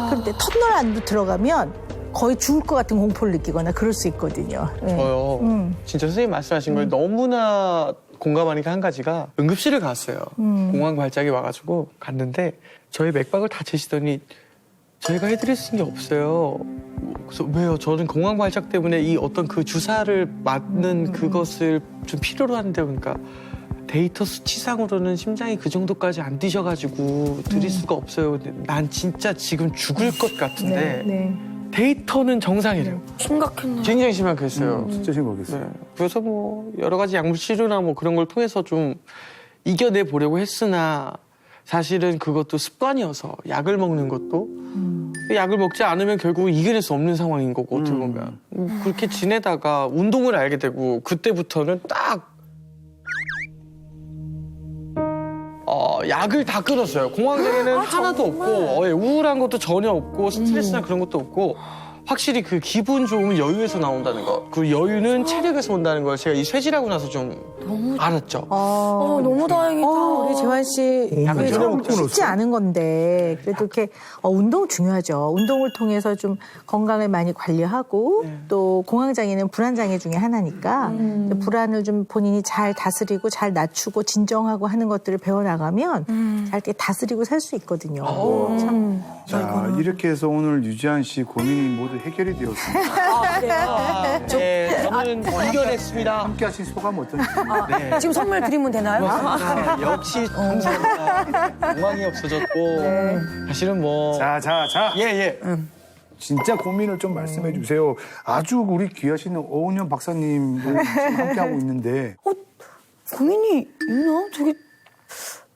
그런데 터널 안으로 들어가면 거의 죽을 것 같은 공포를 느끼거나 그럴 수 있거든요. 네. 저요. 진짜 선생님 말씀하신 거에 너무나 공감하는 게 한 가지가 응급실을 갔어요. 공황 발작이 와가지고 갔는데 저희 맥박을 다 재시더니 저희가 해드릴 수 있는 게 없어요. 그래서 왜요? 저는 공황 발작 때문에 이 어떤 그 주사를 맞는 그것을 좀 필요로 하는데 그러니까 데이터 수치상으로는 심장이 그 정도까지 안 뛰셔가지고 드릴 수가 없어요. 근데 난 진짜 지금 죽을 것 같은데 네. 데이터는 정상이래요. 심각했네. 굉장히 심각했어요. 진짜 심각했어요. 네. 그래서 뭐 여러 가지 약물 치료나 뭐 그런 걸 통해서 좀 이겨내 보려고 했으나 사실은 그것도 습관이어서 약을 먹는 것도 약을 먹지 않으면 결국 이겨낼 수 없는 상황인 거고 어떻게 보면 그렇게 지내다가 운동을 알게 되고 그때부터는 딱 약을 다 끊었어요. 공황장애는 하나도 없고 우울한 것도 전혀 없고 스트레스나 그런 것도 없고 확실히 그 기분 좋음은 여유에서 나온다는 거. 그 여유는 체력에서 온다는 걸 제가 이 쇠질하고 나서 좀 알았죠. 너무 다행이다. 우리 재환 씨 약을 이게 전혀 좀 먹지 쉽지 않은 건데 그래도 이렇게 운동 중요하죠. 운동을 통해서 좀 건강을 많이 관리하고 또 공황장애는 불안장애 중에 하나니까 불안을 좀 본인이 잘 다스리고 잘 낮추고 진정하고 하는 것들을 배워나가면 잘 이렇게 다스리고 살 수 있거든요. 참. 자, 이렇게 해서 오늘 유지한 씨 고민이 모두 해결이 되었습니다. 네, 저는 이겨냈습니다. 함께 하신 소감 어떤지. 네. 지금 선물 드리면 되나요? 역시 감사합니다. 공황이 없어졌고 사실은 뭐 자. 예. 진짜 고민을 좀 말씀해 주세요. 아주 우리 귀하신 오은영 박사님을 지금 함께하고 있는데. 고민이 있나? 되게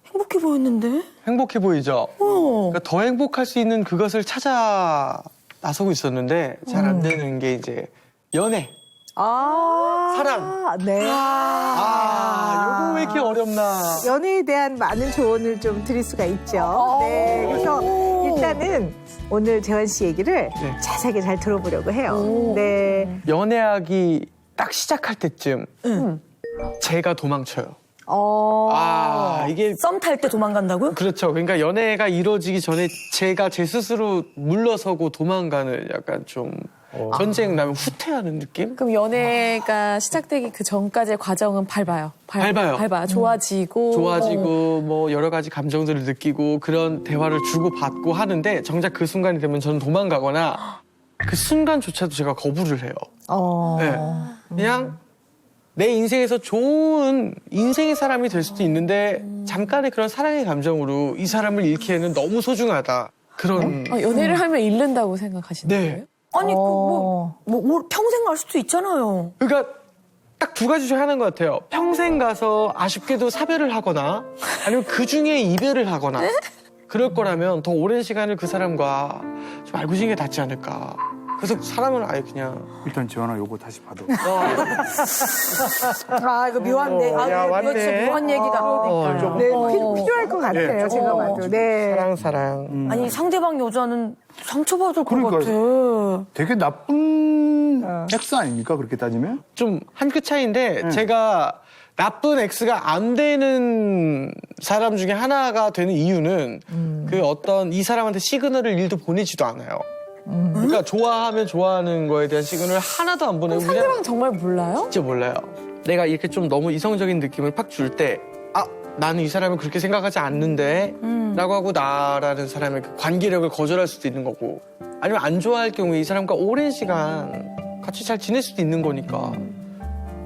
행복해 보였는데? 행복해 보이죠? 그러니까 더 행복할 수 있는 그것을 찾아 나서고 있었는데 잘 안 되는 게 이제 연애. 사랑. 네. 요거 왜 이렇게 어렵나. 연애에 대한 많은 조언을 좀 드릴 수가 있죠. 네. 그래서 일단은 오늘 재환 씨 얘기를 자세하게 잘 들어보려고 해요. 네. 연애하기 딱 시작할 때쯤 제가 도망쳐요. 이게 썸 탈 때 도망간다고요? 그렇죠. 그러니까 연애가 이루어지기 전에 제가 제 스스로 물러서고 도망가는 약간 좀 전쟁 나면 후퇴하는 느낌? 그럼 연애가 시작되기 그 전까지의 과정은 밟아요. 밟아요. 좋아지고. 뭐 여러 가지 감정들을 느끼고 그런 대화를 주고받고 하는데 정작 그 순간이 되면 저는 도망가거나 그 순간조차도 제가 거부를 해요. 네. 그냥 내 인생에서 좋은 인생의 사람이 될 수도 있는데 잠깐의 그런 사랑의 감정으로 이 사람을 잃기에는 너무 소중하다. 그런. 연애를 하면 잃는다고 생각하시는 네. 거예요? 아니, 평생 갈 수도 있잖아요. 그러니까 딱 두 가지 중에 하나인 것 같아요. 평생 가서 아쉽게도 사별을 하거나 아니면 그 중에 이별을 하거나 그럴 거라면 더 오랜 시간을 그 사람과 좀 알고 지내는 게 낫지 않을까. 그래서 사람은 아예 그냥. 일단 지원아 요거 다시 받아. 이거 묘한데. 이거 진짜 묘한 얘기다. 네, 필요할 것 같아요. 제가 봐도. 네. 사랑. 아니, 상대방 여자는 상처받을 것 그러니까요. 같아. 되게 나쁜 엑스 아닙니까? 그렇게 따지면? 좀 한 끗 차이인데 제가 나쁜 X가 안 되는 사람 중에 하나가 되는 이유는 그 어떤 이 사람한테 시그널을 일도 보내지도 않아요. 그러니까 좋아하면 좋아하는 거에 대한 시그널을 하나도 안 보내고 그냥 상대방 정말 몰라요? 진짜 몰라요. 내가 이렇게 좀 너무 이성적인 느낌을 팍 줄 때 나는 이 사람을 그렇게 생각하지 않는데 라고 하고 나라는 사람의 그 관계력을 거절할 수도 있는 거고 아니면 안 좋아할 경우에 이 사람과 오랜 시간 같이 잘 지낼 수도 있는 거니까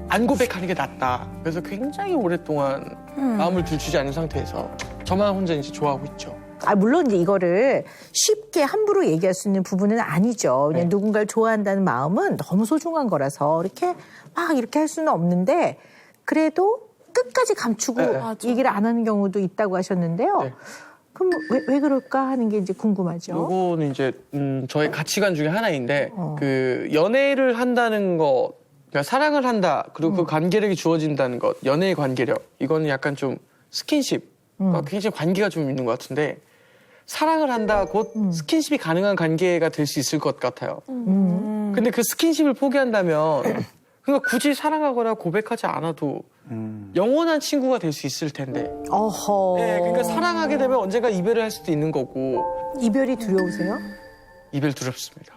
안 고백하는 게 낫다. 그래서 굉장히 오랫동안 마음을 들추지 않은 상태에서 저만 혼자 이제 좋아하고 있죠. 물론 이제 이거를 쉽게 함부로 얘기할 수 있는 부분은 아니죠. 그냥 네. 누군가를 좋아한다는 마음은 너무 소중한 거라서 이렇게 막 이렇게 할 수는 없는데 그래도 끝까지 감추고 네. 얘기를 안 하는 경우도 있다고 하셨는데요. 네. 그럼 왜 그럴까 하는 게 이제 궁금하죠. 요거는 이제 저의 가치관 중에 하나인데 어. 그 연애를 한다는 거 그러니까 사랑을 한다 그리고 그 관계력이 주어진다는 것 연애의 관계력 이거는 약간 좀 스킨십 굉장히 관계가 좀 있는 것 같은데 사랑을 한다 곧 스킨십이 가능한 관계가 될 수 있을 것 같아요. 근데 그 스킨십을 포기한다면 그러니까 굳이 사랑하거나 고백하지 않아도 영원한 친구가 될 수 있을 텐데. 어허. 네, 그러니까 사랑하게 되면 언젠가 이별을 할 수도 있는 거고. 이별이 두려우세요? 이별 두렵습니다.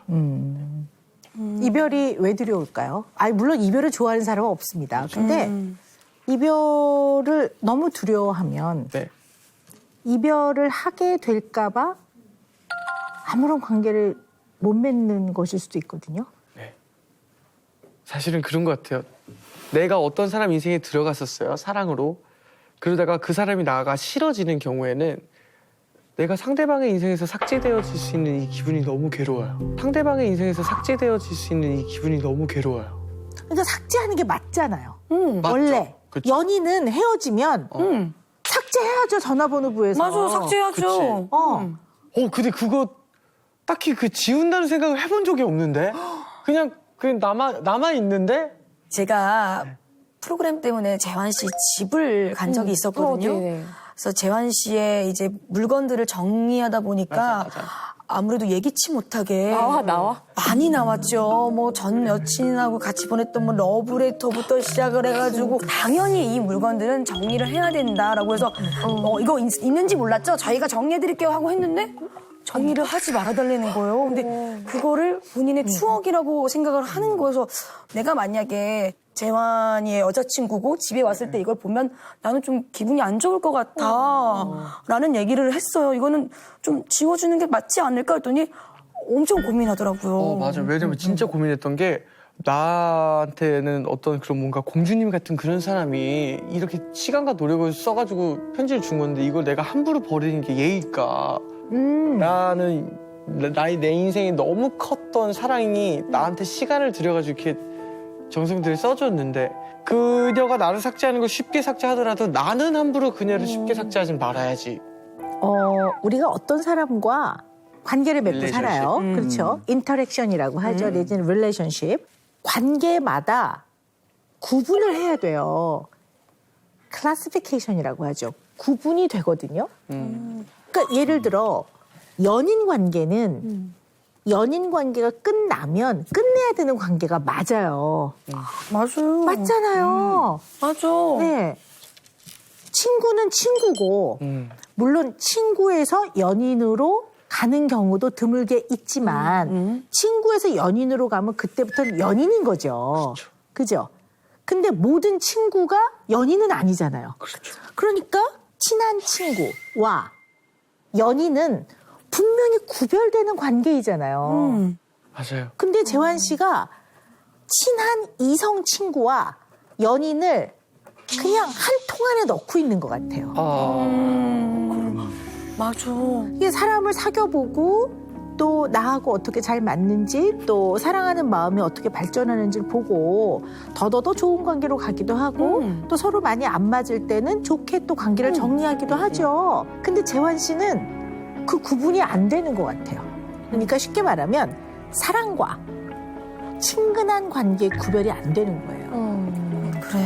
이별이 왜 두려울까요? 물론 이별을 좋아하는 사람은 없습니다. 근데 이별을 너무 두려워하면 네. 이별을 하게 될까봐 아무런 관계를 못 맺는 것일 수도 있거든요. 사실은 그런 것 같아요. 내가 어떤 사람 인생에 들어갔었어요. 사랑으로. 그러다가 그 사람이 나가 싫어지는 경우에는 내가 상대방의 인생에서 삭제되어질 수 있는 이 기분이 너무 괴로워요. 상대방의 인생에서 삭제되어질 수 있는 이 기분이 너무 괴로워요. 그러니까 삭제하는 게 맞잖아요. 맞죠? 원래 그쵸. 연인은 헤어지면 삭제해야죠, 전화번호부에서. 맞아, 삭제하죠. 근데 그거 딱히 그 지운다는 생각을 해본 적이 없는데? 그냥 남아 있는데? 제가 프로그램 때문에 재환 씨 집을 간 적이 있었거든요. 네네. 그래서 재환 씨의 이제 물건들을 정리하다 보니까 맞아. 아무래도 예기치 못하게 나와? 많이 나왔죠. 뭐 전 여친하고 같이 보냈던 뭐 러브레터부터 시작을 해가지고 당연히 이 물건들은 정리를 해야 된다라고 해서 이거 있는지 몰랐죠? 저희가 정리해드릴게요 하고 했는데 정리를 하지 말아달라는 거예요. 근데 그거를 본인의 추억이라고 생각을 하는 거여서 내가 만약에 재환이의 여자친구고 집에 왔을 때 이걸 보면 나는 좀 기분이 안 좋을 것 같아 라는 얘기를 했어요. 이거는 좀 지워주는 게 맞지 않을까 했더니 엄청 고민하더라고요. 맞아. 왜냐면 진짜 고민했던 게 나한테는 어떤 그런 뭔가 공주님 같은 그런 사람이 이렇게 시간과 노력을 써가지고 편지를 준 건데 이걸 내가 함부로 버리는 게 예의일까? 나는 내 인생에 너무 컸던 사랑이 나한테 시간을 들여가지고 이렇게 정성들을 써줬는데 그녀가 나를 삭제하는 걸 쉽게 삭제하더라도 나는 함부로 그녀를 쉽게 삭제하지 말아야지. 우리가 어떤 사람과 관계를 맺고 릴레이션십. 살아요. 그렇죠. 인터랙션이라고 하죠. 내지는 릴레이션십. 관계마다 구분을 해야 돼요. 클래시피케이션이라고 하죠. 구분이 되거든요. 그러니까 예를 들어 연인 관계는 연인 관계가 끝나면 끝내야 되는 관계가 맞아요. 맞아요. 맞잖아요. 맞아. 네. 친구는 친구고 물론 친구에서 연인으로 가는 경우도 드물게 있지만 친구에서 연인으로 가면 그때부터는 연인인 거죠. 그죠? 근데 모든 친구가 연인은 아니잖아요. 그러니까 친한 친구와 연인은 분명히 구별되는 관계이잖아요. 맞아요. 근데 재환 씨가 친한 이성 친구와 연인을 그냥 한 통 안에 넣고 있는 것 같아요. 맞아. 이게 사람을 사귀어보고 또 나하고 어떻게 잘 맞는지 또 사랑하는 마음이 어떻게 발전하는지를 보고 더더더 좋은 관계로 가기도 하고 또 서로 많이 안 맞을 때는 좋게 또 관계를 정리하기도 하죠. 근데 재환 씨는 그 구분이 안 되는 것 같아요. 그러니까 쉽게 말하면 사랑과 친근한 관계의 구별이 안 되는 거예요. 그래.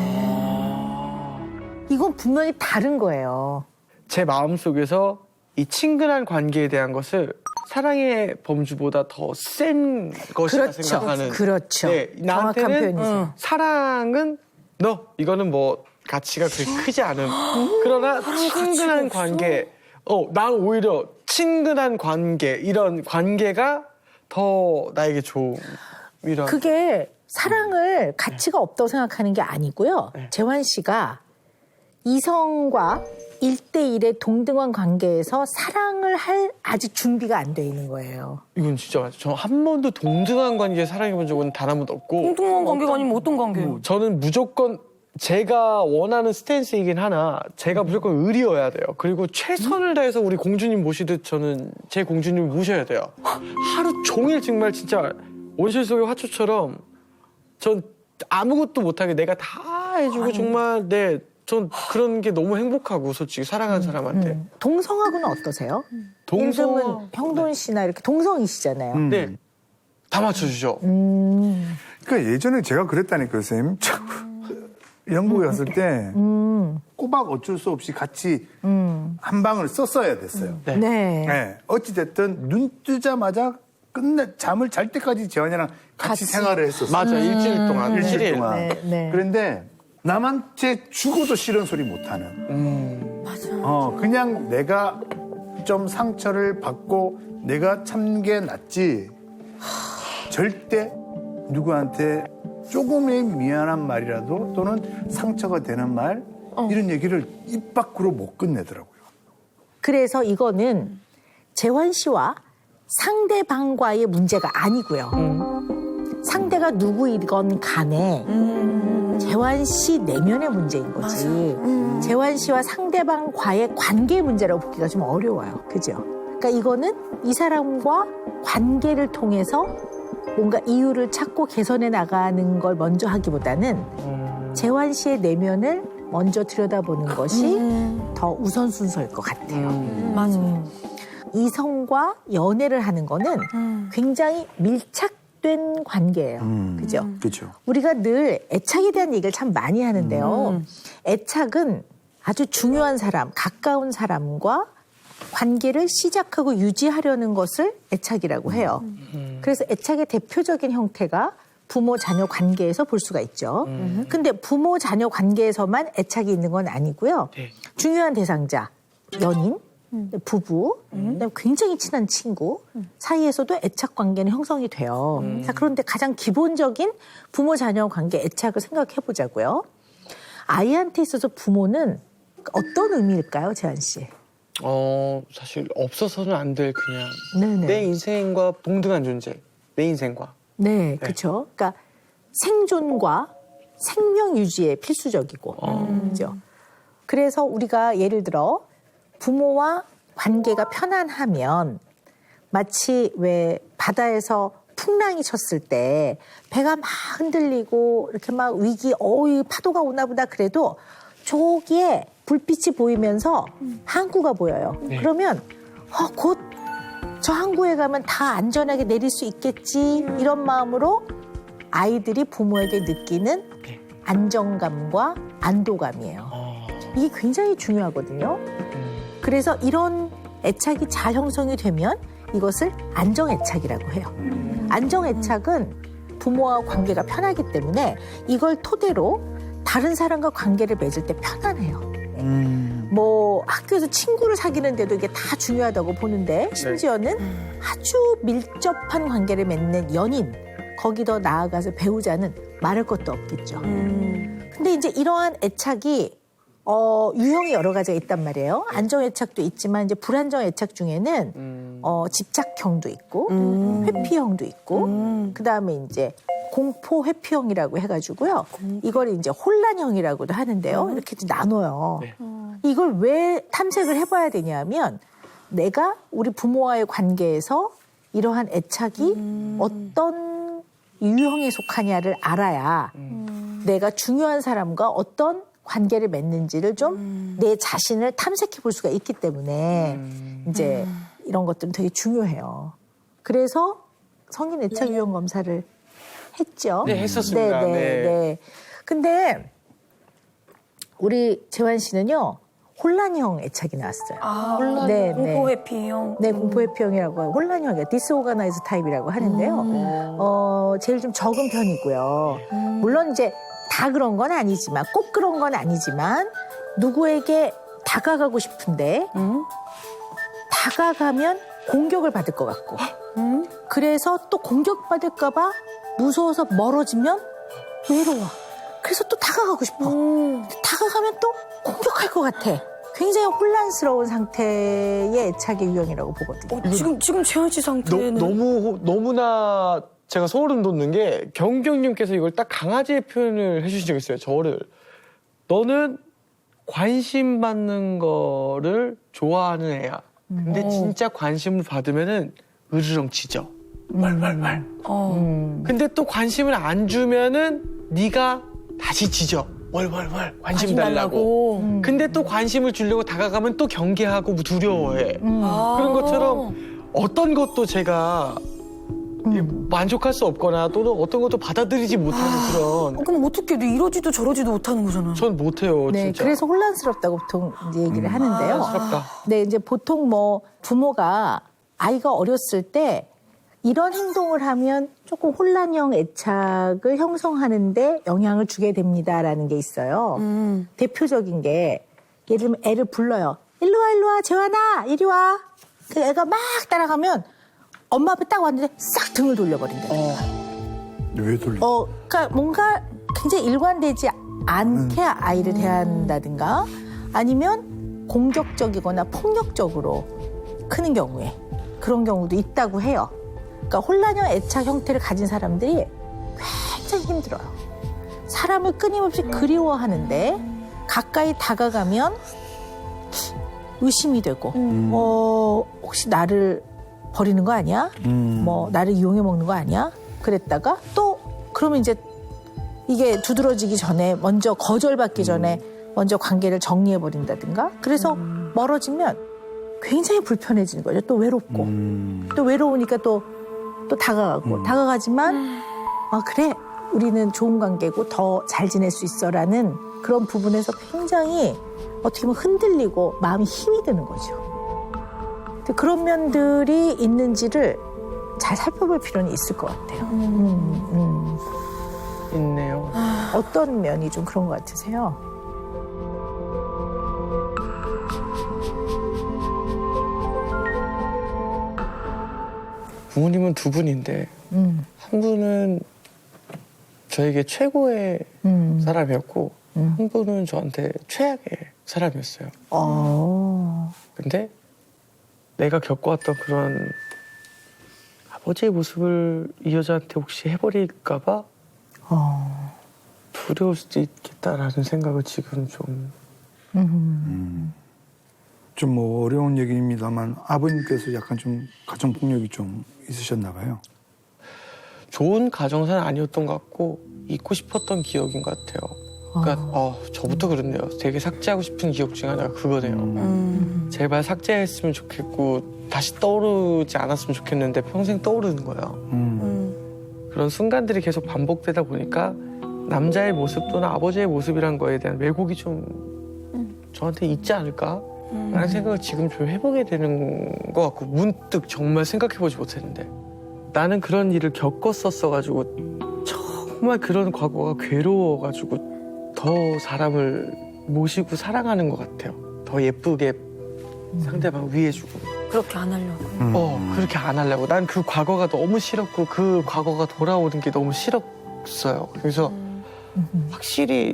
이건 분명히 다른 거예요. 제 마음속에서 이 친근한 관계에 대한 것을 사랑의 범주보다 더 센 것이라 그렇죠. 생각하는. 그렇죠. 네, 정확한 나한테는 표현이세요. 사랑은 이거는 뭐 가치가 그렇게 크지 않은. 그러나 친근한 관계, 난 오히려 친근한 관계 이런 관계가 더 나에게 좋은 이런. 그게 사랑을 가치가 없다고 생각하는 게 아니고요. 네. 재환 씨가 이성과 1대1의 동등한 관계에서 사랑을 할 아직 준비가 안 돼 있는 거예요. 이건 진짜 맞아요. 저 한 번도 동등한 관계에 사랑해본 적은 단 한 번도 없고 동등한 관계가 아니면 어떤 관계예요? 저는 무조건 제가 원하는 스탠스이긴 하나 제가 무조건 의리여야 돼요. 그리고 최선을 다해서 우리 공주님 모시듯 저는 제 공주님을 모셔야 돼요. 하루 종일 정말 진짜 온실 속의 화초처럼 전 아무것도 못하게 내가 다 해주고 정말 전 그런 게 너무 행복하고 솔직히 사랑하는 사람한테. 동성하고는 어떠세요? 동성 예를 형돈 씨나 이렇게 동성이시잖아요. 네. 다 맞춰주죠. 그러니까 예전에 제가 그랬다니까요, 선생님. 영국에 갔을 때 꼬박 어쩔 수 없이 같이 한 방을 썼어야 됐어요. 네. 네. 네. 어찌됐든 눈 뜨자마자 잠을 잘 때까지 재환이랑 같이 생활을 했었어요. 맞아, 일주일 동안. 일주일 7일. 동안. 네. 그런데 남한테 죽어도 싫은 소리 못하는. 맞아. 그냥 내가 좀 상처를 받고 내가 참는 게 낫지. 절대 누구한테 조금의 미안한 말이라도 또는 상처가 되는 말 이런 얘기를 입 밖으로 못 끝내더라고요. 그래서 이거는 재환 씨와 상대방과의 문제가 아니고요. 상대가 누구이건 간에 재환 씨 내면의 문제인 거지. 재환 씨와 상대방과의 관계 문제라고 보기가 좀 어려워요. 그죠? 그러니까 이거는 이 사람과 관계를 통해서 뭔가 이유를 찾고 개선해 나가는 걸 먼저 하기보다는 재환 씨의 내면을 먼저 들여다보는 것이 더 우선순서일 것 같아요. 맞아요. 이성과 연애를 하는 거는 굉장히 밀착된 관계예요. 그죠? 그렇죠. 우리가 늘 애착에 대한 얘기를 참 많이 하는데요. 애착은 아주 중요한 사람, 가까운 사람과 관계를 시작하고 유지하려는 것을 애착이라고 해요. 그래서 애착의 대표적인 형태가 부모-자녀 관계에서 볼 수가 있죠. 근데 부모-자녀 관계에서만 애착이 있는 건 아니고요. 네. 중요한 대상자, 연인, 부부, 그다음에 굉장히 친한 친구 사이에서도 애착 관계는 형성이 돼요. 자, 그런데 가장 기본적인 부모-자녀 관계 애착을 생각해 보자고요. 아이한테 있어서 부모는 어떤 의미일까요, 재한 씨? 사실 없어서는 안 될 그냥 네네. 내 인생과 동등한 존재. 내 인생과. 네, 그렇죠. 그러니까 생존과 생명 유지에 필수적이고, 그죠. 그래서 우리가 예를 들어 부모와 관계가 편안하면 마치 왜 바다에서 풍랑이 쳤을 때 배가 막 흔들리고 이렇게 막 파도가 오나 보다 그래도 저기에 불빛이 보이면서 항구가 보여요. 네. 그러면 곧 저 항구에 가면 다 안전하게 내릴 수 있겠지 이런 마음으로 아이들이 부모에게 느끼는 네. 안정감과 안도감이에요. 이게 굉장히 중요하거든요. 그래서 이런 애착이 잘 형성이 되면 이것을 안정애착이라고 해요. 안정애착은 부모와 관계가 편하기 때문에 이걸 토대로 다른 사람과 관계를 맺을 때 편안해요. 뭐 학교에서 친구를 사귀는데도 이게 다 중요하다고 보는데 심지어는 아주 밀접한 관계를 맺는 연인, 거기 더 나아가서 배우자는 말할 것도 없겠죠. 근데 이제 이러한 애착이 유형이 여러 가지가 있단 말이에요. 안정 애착도 있지만 이제 불안정 애착 중에는 집착형도 있고 회피형도 있고 그다음에 이제 공포 회피형이라고 해가지고요. 이걸 이제 혼란형이라고도 하는데요. 이렇게 나눠요. 네. 이걸 왜 탐색을 해봐야 되냐면 내가 우리 부모와의 관계에서 이러한 애착이 어떤 유형에 속하냐를 알아야 내가 중요한 사람과 어떤 관계를 맺는지를 좀 내 자신을 탐색해 볼 수가 있기 때문에 이제 이런 것들은 되게 중요해요. 그래서 성인 애착 유형 검사를 했죠. 네, 했었습니다. 네. 근데 우리 재환 씨는요 혼란형 애착이 나왔어요. 네, 공포 회피형. 네, 공포 회피형이라고 해요. 혼란형이에요. 디스오가나이즈 타입이라고 하는데요. 제일 좀 적은 편이고요. 물론 이제 다 그런 건 아니지만 꼭 그런 건 아니지만 누구에게 다가가고 싶은데 다가가면 공격을 받을 것 같고 그래서 또 공격받을까 봐 무서워서 멀어지면 외로워. 그래서 또 다가가고 싶어. 다가가면 또 공격할 것 같아. 굉장히 혼란스러운 상태의 애착의 유형이라고 보거든요. 지금 재현 씨 상태는 너무나 제가 소름 돋는 게 경경님께서 이걸 딱 강아지의 표현을 해주신 적이 있어요. 저를. 너는 관심 받는 거를 좋아하는 애야. 근데 진짜 관심을 받으면은 으르렁 짖어. 왈왈왈. 근데 또 관심을 안 주면은 네가 다시 짖어. 왈왈왈. 관심 달라고. 근데 또 관심을 주려고 다가가면 또 경계하고 두려워해. 그런 것처럼 어떤 것도 제가 만족할 수 없거나 또는 어떤 것도 받아들이지 못하는 그런. 그럼 어떻게 돼? 이러지도 저러지도 못하는 거잖아. 전 못해요, 네, 진짜. 그래서 혼란스럽다고 보통 이제 얘기를 하는데요. 혼란스럽다. 네, 이제 보통 뭐 부모가 아이가 어렸을 때 이런 행동을 하면 조금 혼란형 애착을 형성하는데 영향을 주게 됩니다라는 게 있어요. 대표적인 게 예를 들면 애를 불러요. 일로 와, 재환아, 이리 와. 그 애가 막 따라가면 엄마 앞에 딱 왔는데 싹 등을 돌려버린다. 왜 돌려? 그러니까 뭔가 굉장히 일관되지 않게 아이를 대한다든가 아니면 공격적이거나 폭력적으로 크는 경우에 그런 경우도 있다고 해요. 그러니까 혼란형 애착 형태를 가진 사람들이 굉장히 힘들어요. 사람을 끊임없이 그리워하는데 가까이 다가가면 의심이 되고 혹시 나를 버리는 거 아니야? 뭐 나를 이용해 먹는 거 아니야? 그랬다가 또 그러면 이제 이게 두드러지기 전에 먼저 거절받기 전에 먼저 관계를 정리해 버린다든가 그래서 멀어지면 굉장히 불편해지는 거죠. 또 외롭고 또 외로우니까 또 다가가고 다가가지만 그래 우리는 좋은 관계고 더 잘 지낼 수 있어라는 그런 부분에서 굉장히 어떻게 보면 흔들리고 마음이 힘이 드는 거죠. 그런 면들이 있는지를 잘 살펴볼 필요는 있을 것 같아요. 있네요. 어떤 면이 좀 그런 것 같으세요? 부모님은 두 분인데 한 분은 저에게 최고의 사람이었고 한 분은 저한테 최악의 사람이었어요. 근데 내가 겪어왔던 그런 아버지의 모습을 이 여자한테 혹시 해버릴까 봐 두려울 수도 있겠다라는 생각을 지금 좀 좀 뭐 어려운 얘기입니다만 아버님께서 약간 좀 가정 폭력이 좀 있으셨나 봐요. 좋은 가정사는 아니었던 것 같고 잊고 싶었던 기억인 것 같아요. 그러니까 저부터 그렇네요. 되게 삭제하고 싶은 기억 중에 하나가 그거네요. 제발 삭제했으면 좋겠고 다시 떠오르지 않았으면 좋겠는데 평생 떠오르는 거예요. 그런 순간들이 계속 반복되다 보니까 남자의 모습 또는 아버지의 모습이란 거에 대한 왜곡이 좀 저한테 있지 않을까? 라는 생각을 지금 좀 해보게 되는 것 같고 문득 정말 생각해보지 못했는데 나는 그런 일을 겪었었어가지고 정말 그런 과거가 괴로워가지고 더 사람을 모시고 사랑하는 것 같아요. 더 예쁘게 상대방 위해주고 그렇게 안 하려고. 그렇게 안 하려고. 난 그 과거가 너무 싫었고 그 과거가 돌아오는 게 너무 싫었어요. 그래서 확실히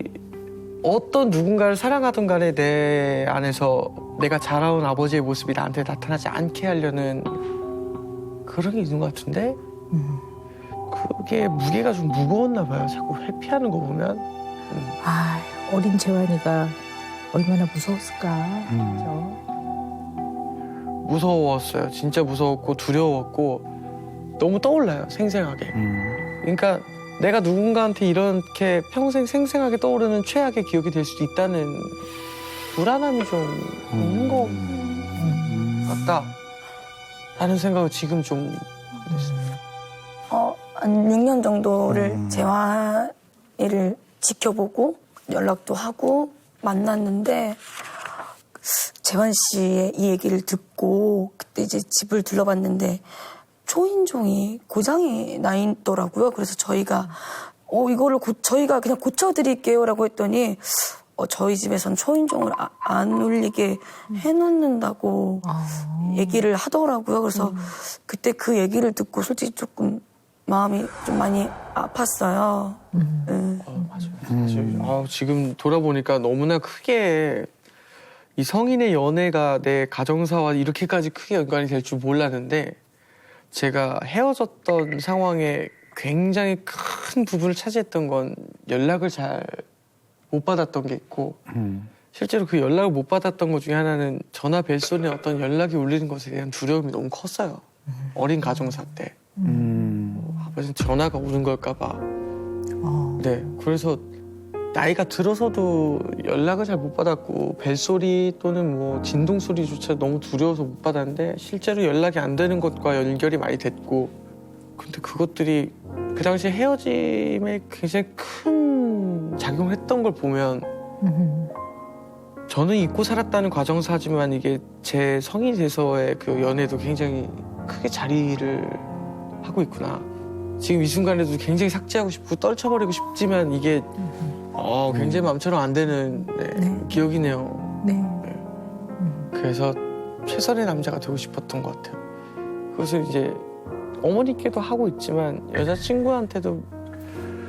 어떤 누군가를 사랑하던 간에 내 안에서 내가 자라온 아버지의 모습이 나한테 나타나지 않게 하려는 그런 게 있는 것 같은데 그게 무게가 좀 무거웠나 봐요. 자꾸 회피하는 거 보면. 어린 재환이가 얼마나 무서웠을까. 그렇죠? 무서웠어요. 진짜 무서웠고 두려웠고 너무 떠올라요. 생생하게. 그러니까 내가 누군가한테 이렇게 평생 생생하게 떠오르는 최악의 기억이 될 수도 있다는 불안함이 좀 있는 것 같다 라는 생각을 지금 좀 한 6년 정도를 재환이를 지켜보고 연락도 하고 만났는데 재환 씨의 이 얘기를 듣고 그때 이제 집을 둘러봤는데 초인종이 고장이 나 있더라고요. 그래서 저희가 이거를 저희가 그냥 고쳐드릴게요라고 했더니 저희 집에선 초인종을 안 울리게 해놓는다고 얘기를 하더라고요. 그래서 그때 그 얘기를 듣고 솔직히 조금 마음이 좀 많이 아팠어요. 맞아요. 사실 지금 돌아보니까 너무나 크게 이 성인의 연애가 내 가정사와 이렇게까지 크게 연관이 될 줄 몰랐는데 제가 헤어졌던 상황에 굉장히 큰 부분을 차지했던 건 연락을 잘 못 받았던 게 있고 실제로 그 연락을 못 받았던 것 중에 하나는 전화 벨소리에 어떤 연락이 울리는 것에 대한 두려움이 너무 컸어요. 어린 가정사 때. 아버지는 전화가 오는 걸까 봐. 네, 그래서 나이가 들어서도 연락을 잘 못 받았고 벨소리 또는 뭐 진동 소리조차 너무 두려워서 못 받았는데 실제로 연락이 안 되는 것과 연결이 많이 됐고 근데 그것들이 그 당시 헤어짐에 굉장히 큰 작용을 했던 걸 보면 저는 잊고 살았다는 과정사지만 이게 제 성인이 돼서의 그 연애도 굉장히 크게 자리를 하고 있구나. 지금 이 순간에도 굉장히 삭제하고 싶고 떨쳐버리고 싶지만 이게 굉장히 마음처럼 안 되는 기억이네요. 네. 그래서 최선의 남자가 되고 싶었던 것 같아요. 그것을 이제 어머니께도 하고 있지만 여자친구한테도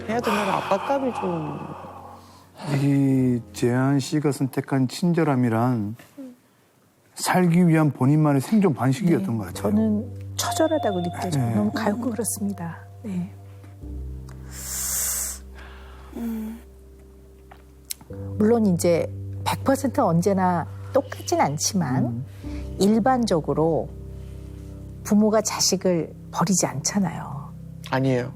해야 된다는 압박감이 좀 이 재한 씨가 선택한 친절함이란 살기 위한 본인만의 생존 방식이었던 것 같아요. 저는 처절하다고 느껴져요. 네. 너무 가엾고 그렇습니다. 네. 물론 이제 100% 언제나 똑같진 않지만 일반적으로 부모가 자식을 버리지 않잖아요. 아니에요.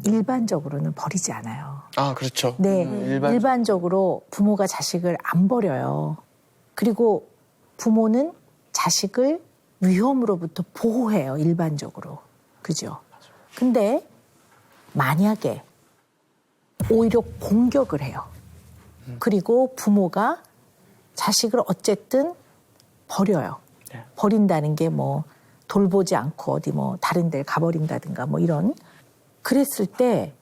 일반적으로는 버리지 않아요. 아, 그렇죠. 네, 일반- 일반적으로 부모가 자식을 안 버려요. 그리고 부모는 자식을 위험으로부터 보호해요, 일반적으로. 그죠? 근데 만약에 오히려 공격을 해요. 그리고 부모가 자식을 어쨌든 버려요. 네. 버린다는 게 뭐 돌보지 않고 어디 뭐 다른 데를 가버린다든가 뭐 이런. 그랬을 때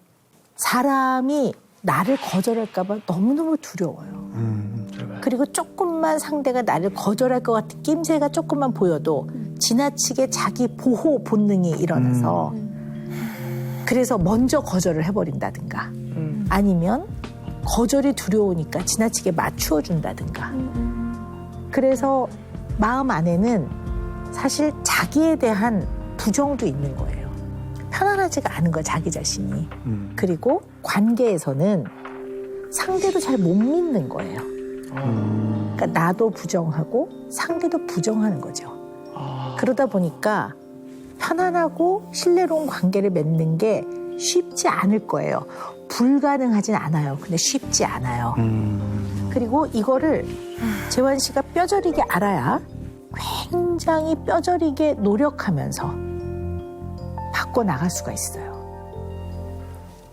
사람이 나를 거절할까 봐 너무너무 두려워요. 그리고 조금만 상대가 나를 거절할 것 같은 낌새가 조금만 보여도 지나치게 자기 보호 본능이 일어나서 그래서 먼저 거절을 해버린다든가 아니면 거절이 두려우니까 지나치게 맞추어 준다든가 그래서 마음 안에는 사실 자기에 대한 부정도 있는 거예요. 편안하지가 않은 거야, 자기 자신이. 그리고 관계에서는 상대도 잘 못 믿는 거예요. 그러니까 나도 부정하고 상대도 부정하는 거죠. 그러다 보니까 편안하고 신뢰로운 관계를 맺는 게 쉽지 않을 거예요. 불가능하진 않아요. 근데 쉽지 않아요. 그리고 이거를 재환 씨가 뼈저리게 알아야 굉장히 뼈저리게 노력하면서 바꿔나갈 수가 있어요.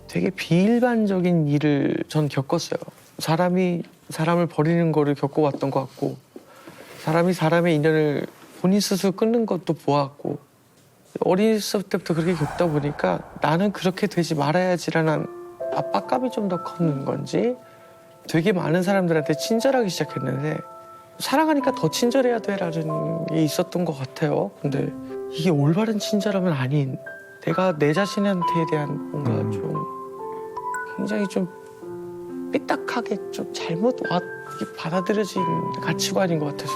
되게 비일반적인 일을 전 겪었어요. 사람이 사람을 버리는 거를 겪어왔던 것 같고 사람이 사람의 인연을 본인 스스로 끊는 것도 보았고 어렸을 때부터 그렇게 겪다 보니까 나는 그렇게 되지 말아야지라는 압박감이 좀 더 컸는 건지 되게 많은 사람들한테 친절하기 시작했는데 사랑하니까 더 친절해야 돼라는 게 있었던 것 같아요. 근데 이게 올바른 친절함은 아닌 내가 내 자신한테에 대한 뭔가 좀 굉장히 좀 삐딱하게 좀 잘못 받아들여진 가치관인 것 같아서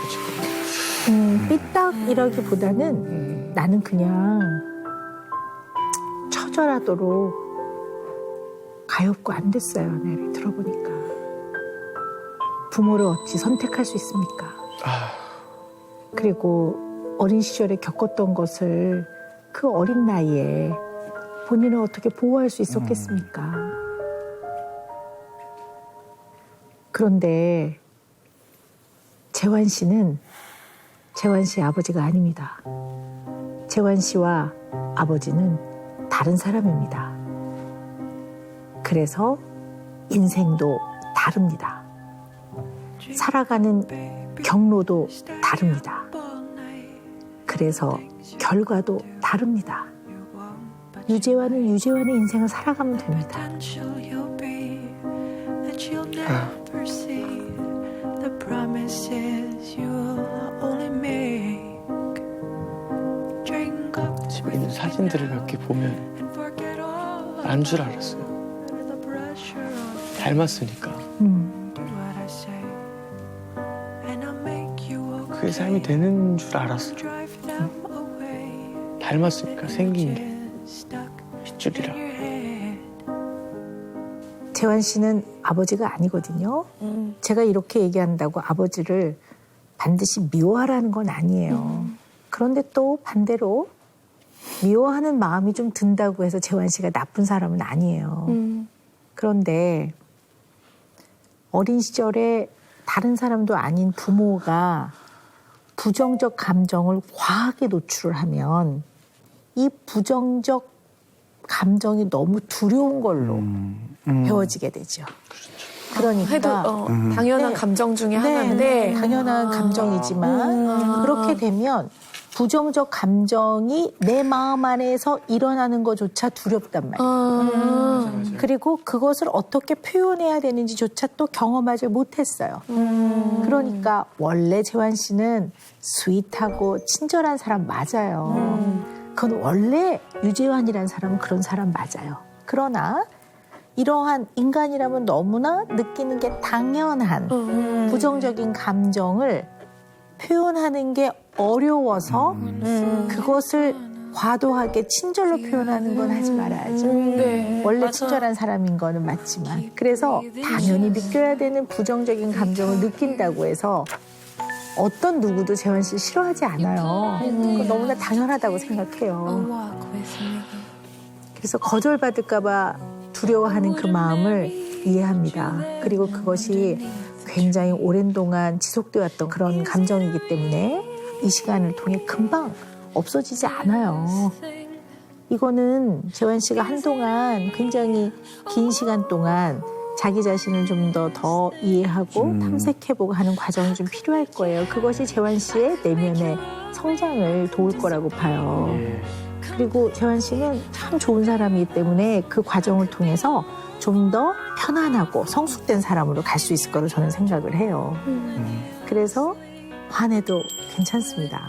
지금. 삐딱이라기보다는 나는 그냥 처절하도록 가엾고 안 됐어요. 내를 들어보니까. 부모를 어찌 선택할 수 있습니까? 그리고 어린 시절에 겪었던 것을 그 어린 나이에 본인을 어떻게 보호할 수 있었겠습니까? 그런데 재환 씨는 재환 씨의 아버지가 아닙니다. 재환 씨와 아버지는 다른 사람입니다. 그래서 인생도 다릅니다. 살아가는 경로도 다릅니다. 그래서 결과도 다릅니다. 유재환은 유재환의 인생을 살아가면 됩니다. 집에 있는 사진들을 몇 개 보면 난 줄 알았어요. 닮았으니까. 그게 삶이 되는 줄 알았어요. 닮았으니까 생긴 게 핏줄이라. 재환 씨는 아버지가 아니거든요. 제가 이렇게 얘기한다고 아버지를 반드시 미워하라는 건 아니에요. 그런데 또 반대로 미워하는 마음이 좀 든다고 해서 재환 씨가 나쁜 사람은 아니에요. 그런데 어린 시절에 다른 사람도 아닌 부모가 부정적 감정을 과하게 노출을 하면 이 부정적 감정이 너무 두려운 걸로 배워지게 되죠. 그러니까 해도 당연한 네. 감정 중에 네, 하나인데 당연한 감정이지만 그렇게 되면 부정적 감정이 내 마음 안에서 일어나는 것조차 두렵단 말이에요. 그리고 그것을 어떻게 표현해야 되는지조차 또 경험하지 못했어요. 그러니까 원래 재환 씨는 스윗하고 친절한 사람 맞아요. 그건 원래 유재환이라는 사람은 그런 사람 맞아요. 그러나 이러한 인간이라면 너무나 느끼는 게 당연한 부정적인 감정을 표현하는 게 어려워서 그것을 과도하게 친절로 표현하는 건 하지 말아야죠. 원래 친절한 사람인 거는 맞지만 그래서 당연히 느껴야 되는 부정적인 감정을 느낀다고 해서 어떤 누구도 재환 씨 싫어하지 않아요. 그건 너무나 당연하다고 생각해요. 그래서 거절받을까 봐 두려워하는 그 마음을 이해합니다. 그리고 그것이 굉장히 오랜 동안 지속되어 왔던 그런 감정이기 때문에 이 시간을 통해 금방 없어지지 않아요. 이거는 재환 씨가 한동안 굉장히 긴 시간 동안 자기 자신을 좀 더 이해하고 탐색해보고 하는 과정이 좀 필요할 거예요. 그것이 재환 씨의 내면의 성장을 도울 거라고 봐요. 그리고 재환 씨는 참 좋은 사람이기 때문에 그 과정을 통해서 좀 더 편안하고 성숙된 사람으로 갈 수 있을 거로 저는 생각을 해요. 그래서 화내도 괜찮습니다.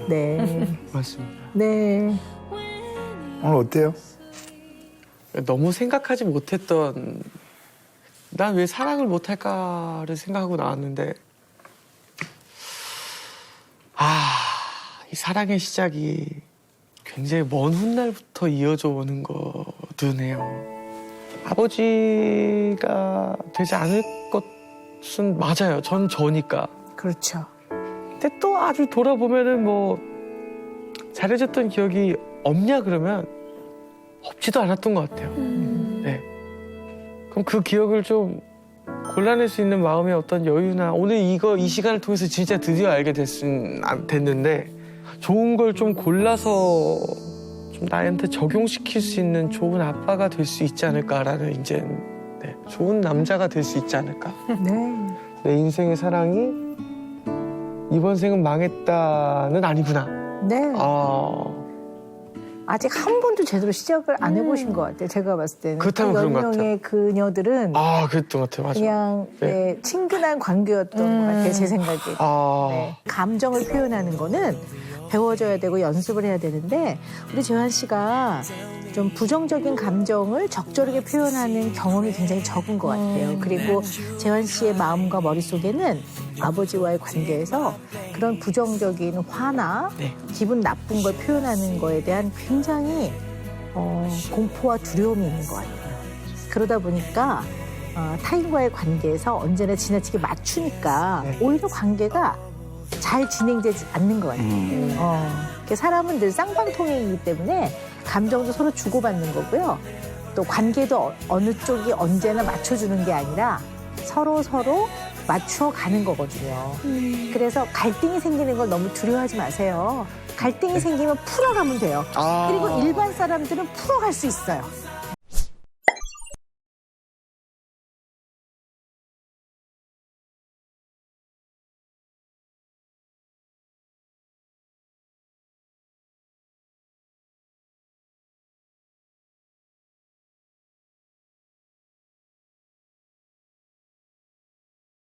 네. 맞습니다. 네. 오늘 어때요? 너무 생각하지 못했던 난 왜 사랑을 못할까를 생각하고 나왔는데 이 사랑의 시작이 굉장히 먼 훗날부터 이어져 오는 거드네요. 아버지가 되지 않을 것은 맞아요. 전 저니까. 그렇죠. 근데 또 아주 돌아보면은 뭐 잘해줬던 기억이 없냐 그러면 없지도 않았던 것 같아요. 네. 그럼 그 기억을 좀 골라낼 수 있는 마음의 어떤 여유나 오늘 이 시간을 통해서 진짜 드디어 알게 됐는데 좋은 걸 좀 골라서 좀 나한테 적용시킬 수 있는 좋은 아빠가 될 수 있지 않을까라는 이제 좋은 남자가 될 수 있지 않을까. 네. 내 인생의 사랑이 이번 생은 망했다는 아니구나. 네. 아직 한 번도 제대로 시작을 안 해보신 것 같아요. 제가 봤을 때는. 그렇다면 그런 것 10명의 그녀들은 그랬던 것 같아요. 맞아. 그냥 네, 친근한 관계였던 것 같아요. 제 생각에. 네. 감정을 표현하는 거는 배워줘야 되고 연습을 해야 되는데 우리 재환 씨가 좀 부정적인 감정을 적절하게 표현하는 경험이 굉장히 적은 것 같아요. 그리고 재환 씨의 마음과 머릿속에는 아버지와의 관계에서 그런 부정적인 화나 기분 나쁜 걸 표현하는 거에 대한 굉장히 공포와 두려움이 있는 것 같아요. 그러다 보니까 타인과의 관계에서 언제나 지나치게 맞추니까 오히려 관계가 잘 진행되지 않는 것 같아요. 사람은 늘 쌍방통행이기 때문에 감정도 서로 주고받는 거고요. 또 관계도 어느 쪽이 언제나 맞춰주는 게 아니라 서로 맞춰가는 거거든요. 그래서 갈등이 생기는 걸 너무 두려워하지 마세요. 갈등이 생기면 풀어가면 돼요. 그리고 일반 사람들은 풀어갈 수 있어요.